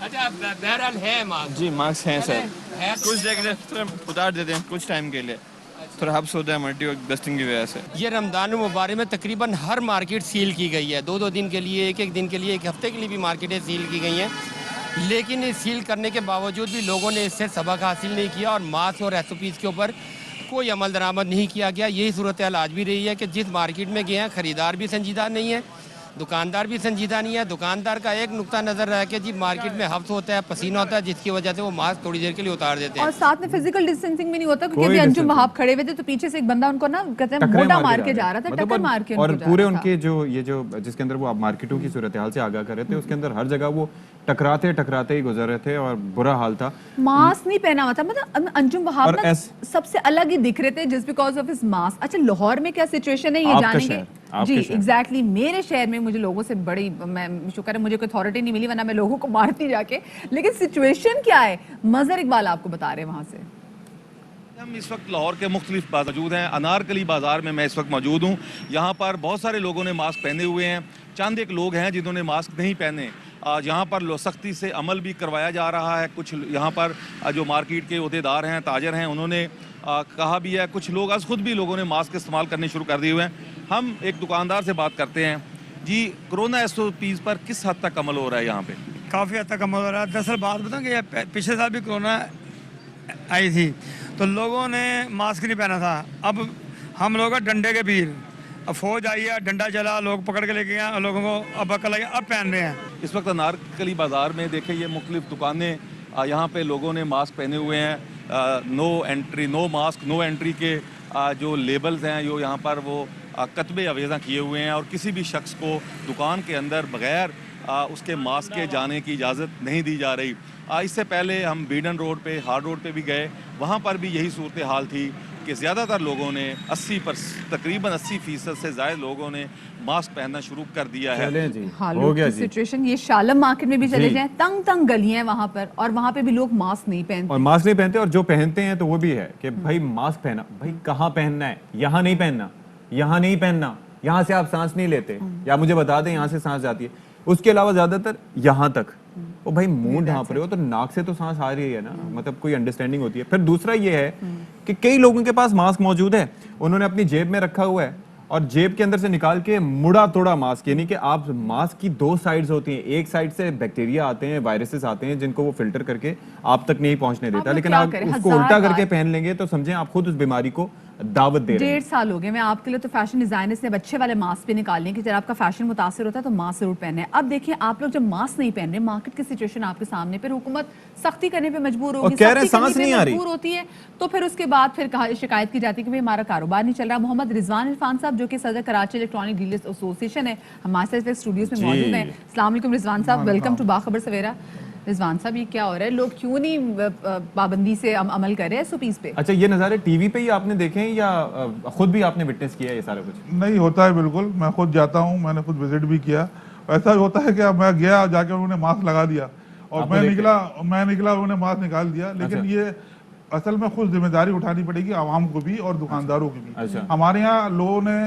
[SPEAKER 9] اچھا بہرحال ہے ماسک.
[SPEAKER 11] جی ماسک ہیں سر،
[SPEAKER 9] ہے
[SPEAKER 11] کچھ دیکھ لیں اتار دیتے ہیں کچھ ٹائم کے لیے، تھوڑا حبس ہوتا ہے مٹی اور ڈسٹنگ کی وجہ سے.
[SPEAKER 9] یہ رمضان المبارک میں تقریباً ہر مارکیٹ سیل کی گئی ہے، 2 دن کے لیے، ایک دن کے لیے، ایک ہفتے کے لیے بھی مارکیٹیں سیل کی گئی ہیں. لیکن اس سیل کرنے کے باوجود بھی لوگوں نے اس سے سبق حاصل نہیں کیا اور ماسک اور ایس او پیز کے اوپر کوئی عمل درآمد نہیں کیا گیا. یہی صورتحال آج بھی رہی ہے کہ جس مارکیٹ میں گئے ہیں خریدار بھی سنجیدہ نہیں ہے، دکاندار بھی سنجیدہ نہیں ہے. دکاندار کا ایک نقطہ نظر رہا ہے کہ جی مارکیٹ میں حبس ہوتا ہے، پسینہ ہوتا ہے، جس کی وجہ سے وہ ماسک تھوڑی دیر کے لیے اتار دیتے ہیں.
[SPEAKER 1] اور ساتھ میں فزیکل ڈسٹینسنگ بھی نہیں ہوتا کیونکہ ابھی انجم وہاب کھڑے ہوئے تھے تو پیچھے سے ایک بندہ ان کو نا کہتے ہیں موٹا مار کے جا رہا تھا، ٹکر مار کے
[SPEAKER 2] اور پورے ان کے جو یہ جو جس کے اندر وہ آپ مارکیٹوں کی صورتحال سے آگاہ کر رہے تھے اس کے اندر ہر جگہ وہ ٹکراتے ہی گزر رہے تھے اور برا حال تھا.
[SPEAKER 1] ماسک نہیں پہنا ہوا تھا. مطلب انجم وہاب نا سب سے الگ ہی دکھ رہے تھے just because of his mask. اچھا لاہور میں کیا سچویشن ہے یہ جانیں گے؟ جی ایگزیکٹلی میرے شہر میں مجھے لوگوں سے بڑی میں شکر ہے مجھے کوئی اتھارٹی نہیں ملی ورنہ میں لوگوں کو مارتی جا کے. لیکن سچویشن کیا ہے مظہر اقبال آپ کو بتا رہے ہیں وہاں سے.
[SPEAKER 12] ہم اس وقت لاہور کے مختلف بازار موجود ہیں. انارکلی بازار میں اس وقت موجود ہوں. یہاں پر بہت سارے لوگوں نے ماسک پہنے ہوئے ہیں. چند ایک لوگ ہیں جنہوں نے ماسک نہیں پہنے. یہاں پر سختی سے عمل بھی کروایا جا رہا ہے. کچھ یہاں پر جو مارکیٹ کے عہدیدار ہیں, تاجر ہیں, انہوں نے کہا بھی ہے. کچھ لوگ از خود بھی لوگوں نے ماسک استعمال کرنے شروع کر دیے ہوئے ہیں. ہم ایک دکاندار سے بات کرتے ہیں. جی کرونا SOPs پر کس حد تک عمل ہو رہا ہے یہاں پہ؟
[SPEAKER 13] کافی حد تک عمل ہو رہا ہے. دراصل بات بتاؤں کہ پچھلے سال بھی کرونا آئی تھی تو لوگوں نے ماسک نہیں پہنا تھا. اب ہم لوگ ڈنڈے کے پیر, اب فوج آئی ہے, ڈنڈا چلا, لوگ پکڑ کے لے کے گئے لوگوں کو, اب عقل آئی, اب پہن رہے ہیں.
[SPEAKER 12] اس وقت انارکلی بازار میں دیکھیں یہ مختلف دکانیں, یہاں پہ لوگوں نے ماسک پہنے ہوئے ہیں. نو انٹری, نو ماسک, نو انٹری کے جو لیبلز ہیں جو یہاں پر وہ کتبے آویزاں کیے ہوئے ہیں, اور کسی بھی شخص کو دکان کے اندر بغیر اس کے ماسک کے جانے کی اجازت نہیں دی جا رہی. اس سے پہلے ہم بیڈن روڈ پہ, ہارڈ روڈ پہ بھی گئے, وہاں پر بھی یہی صورتحال تھی کہ زیادہ تر لوگوں نے تقریباً 80% سے زائد لوگوں نے ماسک پہننا شروع کر دیا ہے.
[SPEAKER 1] ہو گیا سچویشن یہ شالم مارکیٹ میں بھی چلے جائیں, تنگ تنگ گلیاں وہاں پر, اور وہاں پہ بھی لوگ ماسک نہیں پہنتے.
[SPEAKER 2] اور ماسک نہیں پہنتے, اور جو پہنتے ہیں تو وہ بھی ہے کہ بھائی ماسک پہنا, بھائی کہاں پہننا ہے, یہاں نہیں پہننا, یہاں نہیں پہننا, یہاں سے آپ سانس نہیں لیتے, یا مجھے بتا دیں یہاں سے سانس جاتی ہے. اس کے علاوہ زیادہ تر یہاں تک. وہ بھائی منہ ڈھانپ رہے ہو تو ناک سے تو سانس آ رہی ہے نا, مطلب کوئی انڈرسٹینڈنگ ہوتی ہے. پھر دوسرا یہ ہے کہ کئی لوگوں کے پاس ماسک موجود ہے, انہوں نے اپنی جیب میں رکھا ہوا ہے, اور جیب کے اندر سے نکال کے مڑا توڑا ماسک, یعنی کہ آپ ماسک کی دو سائڈز ہوتی ہیں. ایک سائڈ سے بیکٹیریا آتے ہیں, وائرسز آتے ہیں جن کو وہ فلٹر کر کے آپ تک نہیں پہنچنے دیتا, لیکن آپ اس کو الٹا کر کے پہن لیں گے تو سمجھیں آپ خود اس بیماری کو دعوت دے رہے ہیں.
[SPEAKER 1] 1.5 سال ہو گئے میں آپ کے لیے تو فیشن ڈیزائنرز نے اچھے والے ماسک بھی نکالنے کہ جب آپ کا فیشن متاثر ہوتا ہے تو ماسک ضرور پہنے. اب دیکھیں آپ لوگ جب ماسک نہیں پہن رہے, مارکیٹ کی سچویشن آپ کے سامنے, پھر حکومت سختی کرنے پہ مجبور ہوگی, سختی کرنے پہ مجبور ہوتی ہے, تو پھر اس کے بعد پھر شکایت کی جاتی ہے کہ ہمارا کاروبار نہیں چل رہا. محمد رضوان عرفان صاحب جو کہ صدر کراچی الیکٹرانک ڈیلرز ایسوسی ایشن ہے, ہمارے ساتھ اسٹوڈیوز میں موجود ہیں. السلام علیکم رضوان صاحب, ویلکم ٹو باخبر سویرا. رضوان صاحب یہ کیا ہو رہا ہے, لوگ کیوں نہیں پابندی سے عمل کر رہے ہیں SOPs پہ؟
[SPEAKER 2] اچھا یہ نظارے ٹی وی پہ ہی آپ نے دیکھے ہیں یا خود بھی آپ نے وٹنس کیا ہے یہ سارا کچھ؟
[SPEAKER 14] نہیں ہوتا ہے بالکل, میں خود جاتا ہوں, میں نے خود وزٹ بھی کیا. ایسا ہوتا ہے کہ میں گیا جا کے انہوں نے ماسک لگا دیا اور میں نکلا انہوں نے ماسک نکال دیا. لیکن یہ اصل میں خود ذمہ داری اٹھانی پڑے گی عوام کو بھی اور دکانداروں کی بھی. ہمارے یہاں لوگوں نے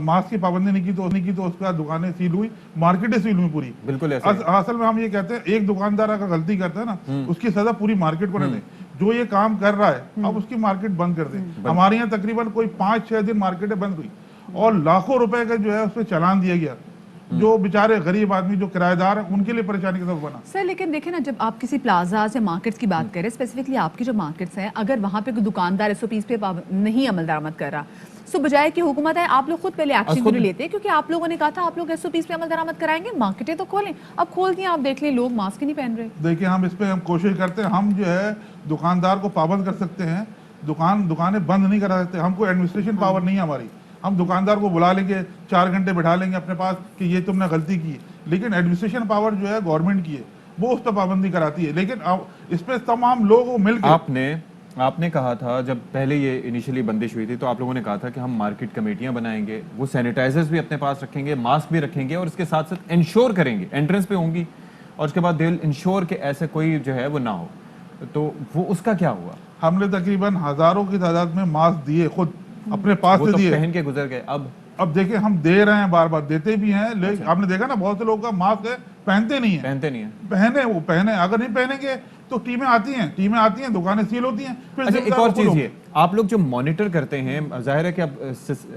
[SPEAKER 14] ماسک کی پابندی نہیں کی تو اس کا دکانیں سیل ہوئی, مارکیٹیں سیل ہوئی پوری. بالکل اصل میں ہم یہ کہتے ہیں ایک دکاندار اگر غلطی کرتا ہے نا اس کی سزا پوری مارکیٹ کو نہ دیں. جو یہ کام کر رہا ہے اب اس کی مارکیٹ بند کر دیں. ہمارے یہاں تقریباً کوئی 5-6 دن مارکیٹیں بند ہوئی اور لاکھوں روپے کا جو ہے اس پہ چلان دیا گیا. جو بیچارے غریب آدمی جو کرایہ دار ہیں ان کے لیے پریشانی کا سبب بنا.
[SPEAKER 1] سر لیکن دیکھیں نا, جب آپ کسی پلازا سے مارکیٹس کی بات کریں, اسپیسیفکلی آپ کی جو مارکیٹس ہیں, اگر وہاں پہ کوئی دکاندار SOPs پہ نہیں عمل درآمد کر رہا, سو بجائے کہ حکومت ہے آپ لوگ خود پہلے ایکشن کیوں نہیں لیتے؟ کیونکہ آپ لوگوں نے کہا تھا آپ لوگ SOPs پہ عمل درآمد کرائیں گے, مارکیٹیں تو کھولیں. اب کھول دیں, آپ دیکھ لیں لوگ ماسک ہی نہیں پہن رہے.
[SPEAKER 14] دیکھیں ہم اس پہ ہم کوشش کرتے ہیں, ہم جو ہے دکاندار کو پابند کر سکتے ہیں, دکانیں بند نہیں کرا سکتے. ہم کو ایڈمنسٹریشن پاور نہیں ہے ہماری. ہم دکاندار کو بلا لیں گے, 4 گھنٹے بٹھا لیں گے اپنے پاس کہ یہ تم نے غلطی کی. لیکن ایڈمنسٹریشن پاور جو ہے گورنمنٹ کی ہے, وہ اس پہ پابندی کراتی ہے. لیکن اس پہ تمام لوگ مل کے
[SPEAKER 2] آپ نے کہا تھا جب پہلے یہ انیشلی بندش ہوئی تھی تو آپ لوگوں نے کہا تھا کہ ہم مارکیٹ کمیٹیاں بنائیں گے, وہ سینیٹائزرز بھی اپنے پاس رکھیں گے, ماسک بھی رکھیں گے, اور اس کے ساتھ ساتھ انشور کریں گے انٹرنس پہ ہوں گی, اور اس کے بعد دل انشور کہ ایسے کوئی جو ہے وہ نہ ہو. تو وہ اس کا کیا ہوا؟
[SPEAKER 14] ہم نے تقریباً ہزاروں کی تعداد میں ماسک دیے, خود اپنے پاس سے دیے,
[SPEAKER 2] پہن کے گزر گئے.
[SPEAKER 14] اب دیکھیں ہم دے رہے ہیں, بار بار دیتے بھی ہیں, لیکن آپ نے دیکھا نا بہت سے لوگوں کا ماسک ہے پہنتے نہیں ہیں. پہنے اگر نہیں پہنیں گے تو ٹیمیں آتی ہیں, دکانیں سیل ہوتی ہیں.
[SPEAKER 2] اچھا ایک اور چیز یہ, آپ لوگ جو مانیٹر کرتے ہیں, ظاہر ہے کہ اب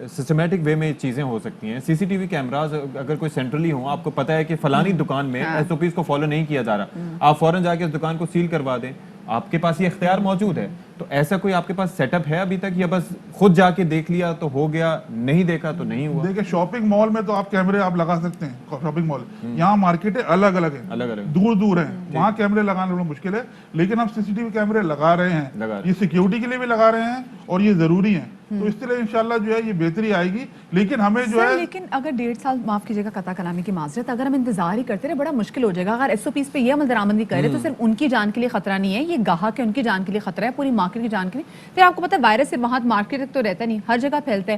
[SPEAKER 2] سسٹمیٹک وے میں چیزیں ہو سکتی ہیں. CCTV کیمراز اگر کوئی سینٹرلی ہوں, آپ کو پتا ہے کہ فلانی دکان میں SOPs کو فالو نہیں کیا جا رہا, آپ فوراً جا کے اس دکان کو سیل کروا دیں. آپ کے پاس یہ اختیار موجود ہے. تو ایسا کوئی آپ کے پاس سیٹ اپ ہے ابھی تک, یا بس خود جا کے دیکھ لیا تو ہو گیا, نہیں دیکھا تو نہیں ہوا؟
[SPEAKER 14] دیکھیں شاپنگ مال میں تو آپ کیمرے آپ لگا سکتے ہیں. شاپنگ مال یہاں مارکیٹیں الگ الگ ہیں, دور ہیں, وہاں کیمرے لگانا بڑا مشکل ہے. لیکن ہم CCTV کیمرے لگا رہے ہیں, یہ سیکیورٹی کے لیے بھی لگا رہے ہیں اور یہ ضروری ہیں. تو اس طرح انشاءاللہ جو ہے یہ بہتری آئے گی. لیکن ہمیں جو ہے
[SPEAKER 1] لیکن اگر 1.5 سال, معاف کیجیے گا قطع کلامی کی معذرت, اگر ہم انتظار ہی کرتے رہے بڑا مشکل ہو جائے گا. اگر SOPs پہ یہ عمل درآمد نہیں کرے تو صرف ان کی جان کے لیے خطرہ نہیں ہے, یہ گاہک ہے ان کی جان کے لیے خطرہ ہے, پوری مارکیٹ کی جان کے لیے. پھر آپ کو پتہ ہے وائرس سے وہاں مارکیٹ تک تو رہتا نہیں, ہر جگہ پھیلتا ہے.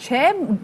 [SPEAKER 1] 6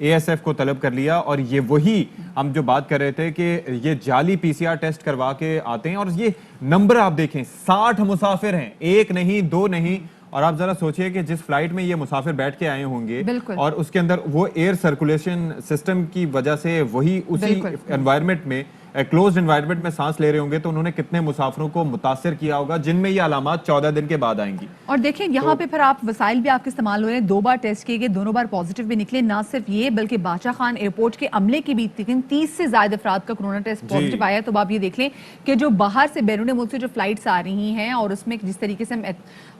[SPEAKER 2] ASF کو طلب کر لیا, اور یہ وہی ہم جو بات کر رہے تھے کہ یہ جعلی PCR ٹیسٹ کروا کے آتے ہیں, اور یہ نمبر آپ دیکھیں 60 مسافر ہیں, ایک نہیں دو نہیں. اور آپ ذرا سوچئے کہ جس فلائٹ میں یہ مسافر بیٹھ کے آئے ہوں گے اور اس کے اندر وہ ایئر سرکولیشن سسٹم کی وجہ سے وہی اسی انوائرمنٹ میں کلوزڈ انوائرمنٹ میں سانس لے رہے ہوں گے, تو انہوں نے کتنے مسافروں کو متاثر کیا ہوگا جن میں یہ علامات 14 دن کے بعد آئیں گی.
[SPEAKER 1] اور دیکھیں یہاں پہ پھر آپ وسائل بھی آپ کے استعمال ہو رہے ہیں, 2 بار ٹیسٹ کیے گئے, دونوں بار پازیٹیو بھی نکلے. نہ صرف یہ بلکہ باچا خان ایئرپورٹ کے عملے کی بھی 30 سے زائد افراد کا کرونا ٹیسٹ پازیٹیو آیا. تو آپ یہ دیکھ لیں کہ جو باہر سے بیرون ملک سے جو فلائٹس آ رہی ہیں, اور اس میں جس طریقے سے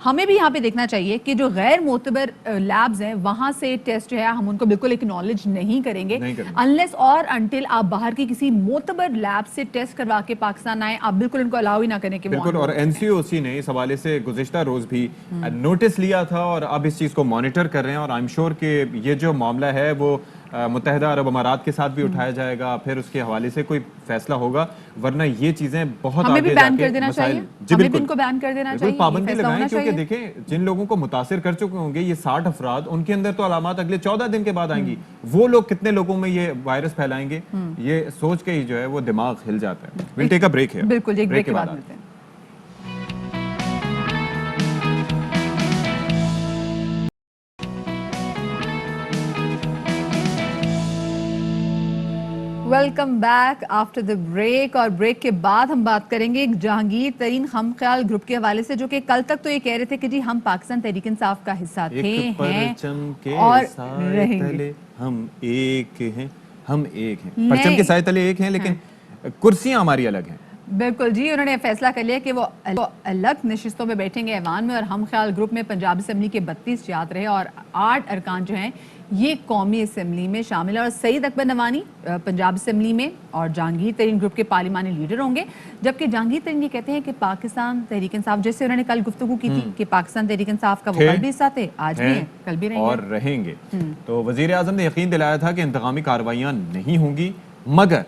[SPEAKER 1] ہمیں بھی یہاں پہ دیکھنا چاہیے کہ جو غیر معتبر لیبز ہیں وہاں سے ٹیسٹ جو ہے ہم ان کو بالکل اکنالج نہیں کریں گے انلیس اور انٹل آپ باہر کی کسی معتبر لیب سے ٹیسٹ کروا کے پاکستان آئیں, آپ بالکل ان کو الاؤ ہی نہ کریں کہ
[SPEAKER 2] بالکل. اور NCOC نے اس حوالے سے گزشتہ روز بھی نوٹس لیا تھا اور اب اس چیز کو مانیٹر کر رہے ہیں, اور آئی ایم شیور کہ یہ جو معاملہ ہے وہ متحدہ عرب امارات کے ساتھ بھی اٹھایا جائے گا, پھر اس کے حوالے سے کوئی فیصلہ ہوگا, ورنہ یہ چیزیں بہت آگے جا کے مسائل. جی بالکل,
[SPEAKER 1] ان کو بیان کر دینا چاہیے,
[SPEAKER 2] پابندی لگائیں, کیونکہ دیکھیں جن لوگوں کو متاثر کر چکے ہوں گے یہ 60 افراد, ان کے اندر تو علامات اگلے 14 دن کے بعد آئیں گی, وہ لوگ کتنے لوگوں میں یہ وائرس پھیلائیں گے, یہ سوچ کے ہی جو ہے وہ دماغ ہل جاتا ہے. ویل ٹیک اے بریک ہے.
[SPEAKER 1] بالکل, ایک بریک کے بعد ملتے ہیں. Welcome back after the break. اور بریک کے بعد ہم بات کریں گے جہانگیر ترین ہم خیال گروپ کے حوالے سے, جو کہ کل تک تو یہ کہہ رہے تھے کہ جی ہم پاکستان تحریک انصاف کا حصہ تھے, ہیں اور رہیں گے,
[SPEAKER 2] ہم ایک ہیں, ہم ایک ہیں, پرچم کے سائے تلے ایک ہیں, لیکن کرسیاں ہماری الگ ہیں.
[SPEAKER 1] بالکل جی, انہوں نے فیصلہ کر لیا کہ وہ الگ نشستوں پہ بیٹھیں گے ایوان میں, اور ہم خیال گروپ میں پنجاب اسمبلی کے 32 جات رہے اور 8 ارکان جو ہیں یہ قومی اسمبلی میں شامل ہے. اور سعید اکبر نوانی پنجاب اسمبلی میں اور جہانگیر ترین گروپ کے پارلیمانی لیڈر ہوں گے, جبکہ جہانگیر ترین یہ کہتے ہیں کہ پاکستان تحریک انصاف, جیسے انہوں نے کل گفتگو کی تھی کہ پاکستان تحریک انصاف کا وہ کل بھی حصہ تھے, آج بھی ہیں, کل بھی
[SPEAKER 2] اور رہیں گے. تو وزیر اعظم نے یقین دلایا تھا کہ انتقامی کارروائیاں نہیں ہوں گی, مگر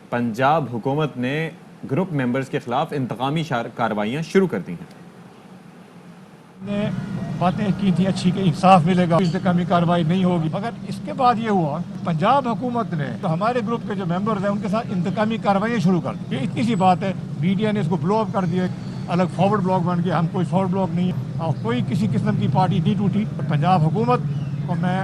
[SPEAKER 2] پنجاب حکومت نے گروپ ممبرز کے خلاف انتقامی کارروائیاں شروع کر دی ہیں.
[SPEAKER 15] نے باتیں کی تھی اچھی کہ انصاف ملے گا, انتقامی کارروائی نہیں ہوگی, مگر اس کے بعد یہ ہوا پنجاب حکومت نے تو ہمارے گروپ کے جو ممبرز ہیں ان کے ساتھ انتقامی کارروائیاں شروع کر دی. یہ اتنی سی بات ہے, میڈیا نے اس کو بلو اپ کر دیا, الگ فارورڈ بلاک بن گیا. ہم کوئی فارورڈ بلاک نہیں ہے, اور کوئی کسی قسم کی پارٹی نہیں ٹوٹی. پنجاب حکومت کو میں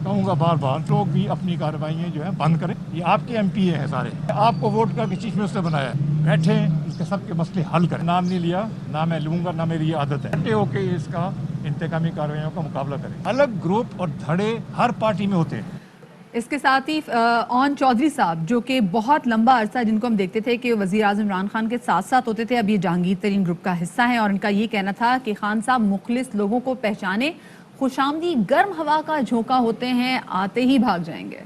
[SPEAKER 15] کہوں گا بار بار, لوگ بھی اپنی کارروائیاں جو ہیں بند کریں. یہ آپ کے MP ہیں سارے, آپ کو ووٹ کر کے چیف منسٹر بنایا ہے, بیٹھے اس کے سب کے مسئلے حل کریں. نام نہیں لیا, نہ میں لوں گا, نہ میری یہ عادت ہے. اوکے اس کا انتقامی کارروائیوں کا مقابلہ کریں. الگ گروپ اور دھڑے ہر پارٹی میں ہوتے ہیں.
[SPEAKER 1] اس کے ساتھ ہی اون چودھری صاحب, جو کہ بہت لمبا عرصہ جن کو ہم دیکھتے تھے کہ وزیر اعظم عمران خان کے ساتھ ساتھ ہوتے تھے, اب یہ جہانگیر ترین گروپ کا حصہ ہیں, اور ان کا یہ کہنا تھا کہ خان صاحب مخلص لوگوں کو پہچانے, خوش آمدی گرم ہوا کا جھونکا ہوتے ہیں, آتے ہی بھاگ جائیں گے.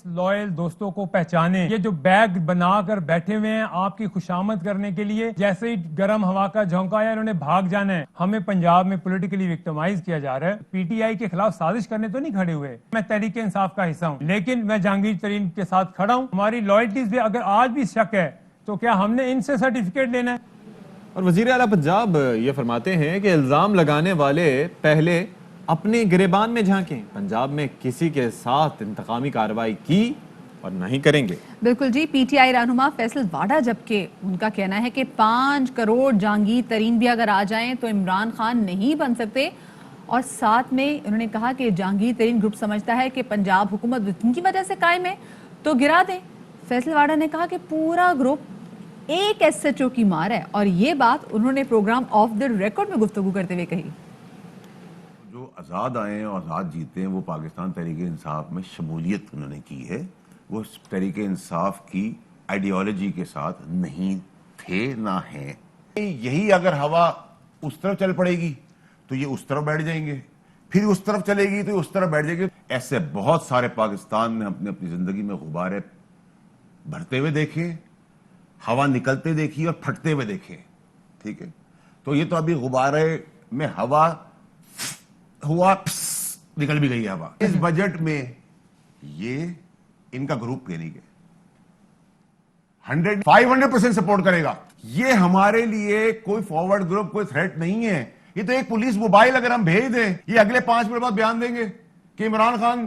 [SPEAKER 16] لوئل دوستوں کو پہچانے, یہ جو بیگ بنا کر بیٹھے ہوئے ہیں آپ کی خوشامد کرنے کے لیے, جیسے ہی گرم ہوا کا جھونکا آیا انہوں نے بھاگ جانا ہے. ہمیں پنجاب میں پولیٹیکلی وکٹمائز کیا جا رہا ہے. PTI کے خلاف سازش کرنے تو نہیں کھڑے ہوئے, میں تحریک انصاف کا حصہ ہوں, لیکن میں جہانگیر ترین کے ساتھ کھڑا ہوں. ہماری لائلٹیز بھی اگر آج بھی شک ہے تو کیا ہم نے ان سے سرٹیفکیٹ لینا ہے؟
[SPEAKER 2] اور وزیر اعلیٰ پنجاب یہ فرماتے ہیں کہ الزام لگانے والے پہلے اپنے گریبان میں جھانکیں. پنجاب میں کسی کے ساتھ انتقامی کارروائی کی اور نہیں کریں گے.
[SPEAKER 1] بالکل جی, PTI رہنما فیصل واڈا, جبکہ ان کا کہنا ہے کہ 5 کروڑ جہانگیر ترین بھی اگر آ جائیں تو عمران خان نہیں بن سکتے. اور ساتھ میں انہوں نے کہا کہ جہانگیر ترین گروپ سمجھتا ہے کہ پنجاب حکومت ان کی وجہ سے قائم ہے تو گرا دیں. فیصل واڈا نے کہا کہ پورا گروپ ایک SHO کی مار ہے, اور یہ بات انہوں نے پروگرام آف دا ریکارڈ میں گفتگو کرتے ہوئے کہی.
[SPEAKER 17] جو آزاد آئے ہیں اور آزاد جیتے ہیں وہ پاکستان تحریک انصاف میں شمولیت انہوں نے کی ہے. وہ تحریک انصاف کی آئیڈیالوجی کے ساتھ نہیں تھے نہ ہیں. یہی اگر ہوا اس طرف چل پڑے گی تو یہ اس طرف بیٹھ جائیں گے, پھر اس طرف چلے گی تو اس طرف بیٹھ جائیں گے. ایسے بہت سارے پاکستان میں اپنی زندگی میں غبارے بھرتے ہوئے دیکھے, ہوا نکلتے دیکھی اور پھٹتے ہوئے دیکھے. ٹھیک ہے, تو یہ تو ابھی غبارے میں ہوا ہوا, نکل بھی گئی ہوا. اس بجٹ میں یہ ان کا گروپ کہنے کے 500% سپورٹ کرے گا. یہ ہمارے لیے کوئی فارورڈ گروپ, کوئی تھریٹ نہیں ہے. یہ تو ایک پولیس موبائل اگر ہم بھیج دیں, یہ اگلے 5 منٹ بعد بیان دیں گے کہ عمران خان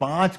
[SPEAKER 17] 5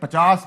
[SPEAKER 17] 50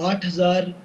[SPEAKER 4] 8000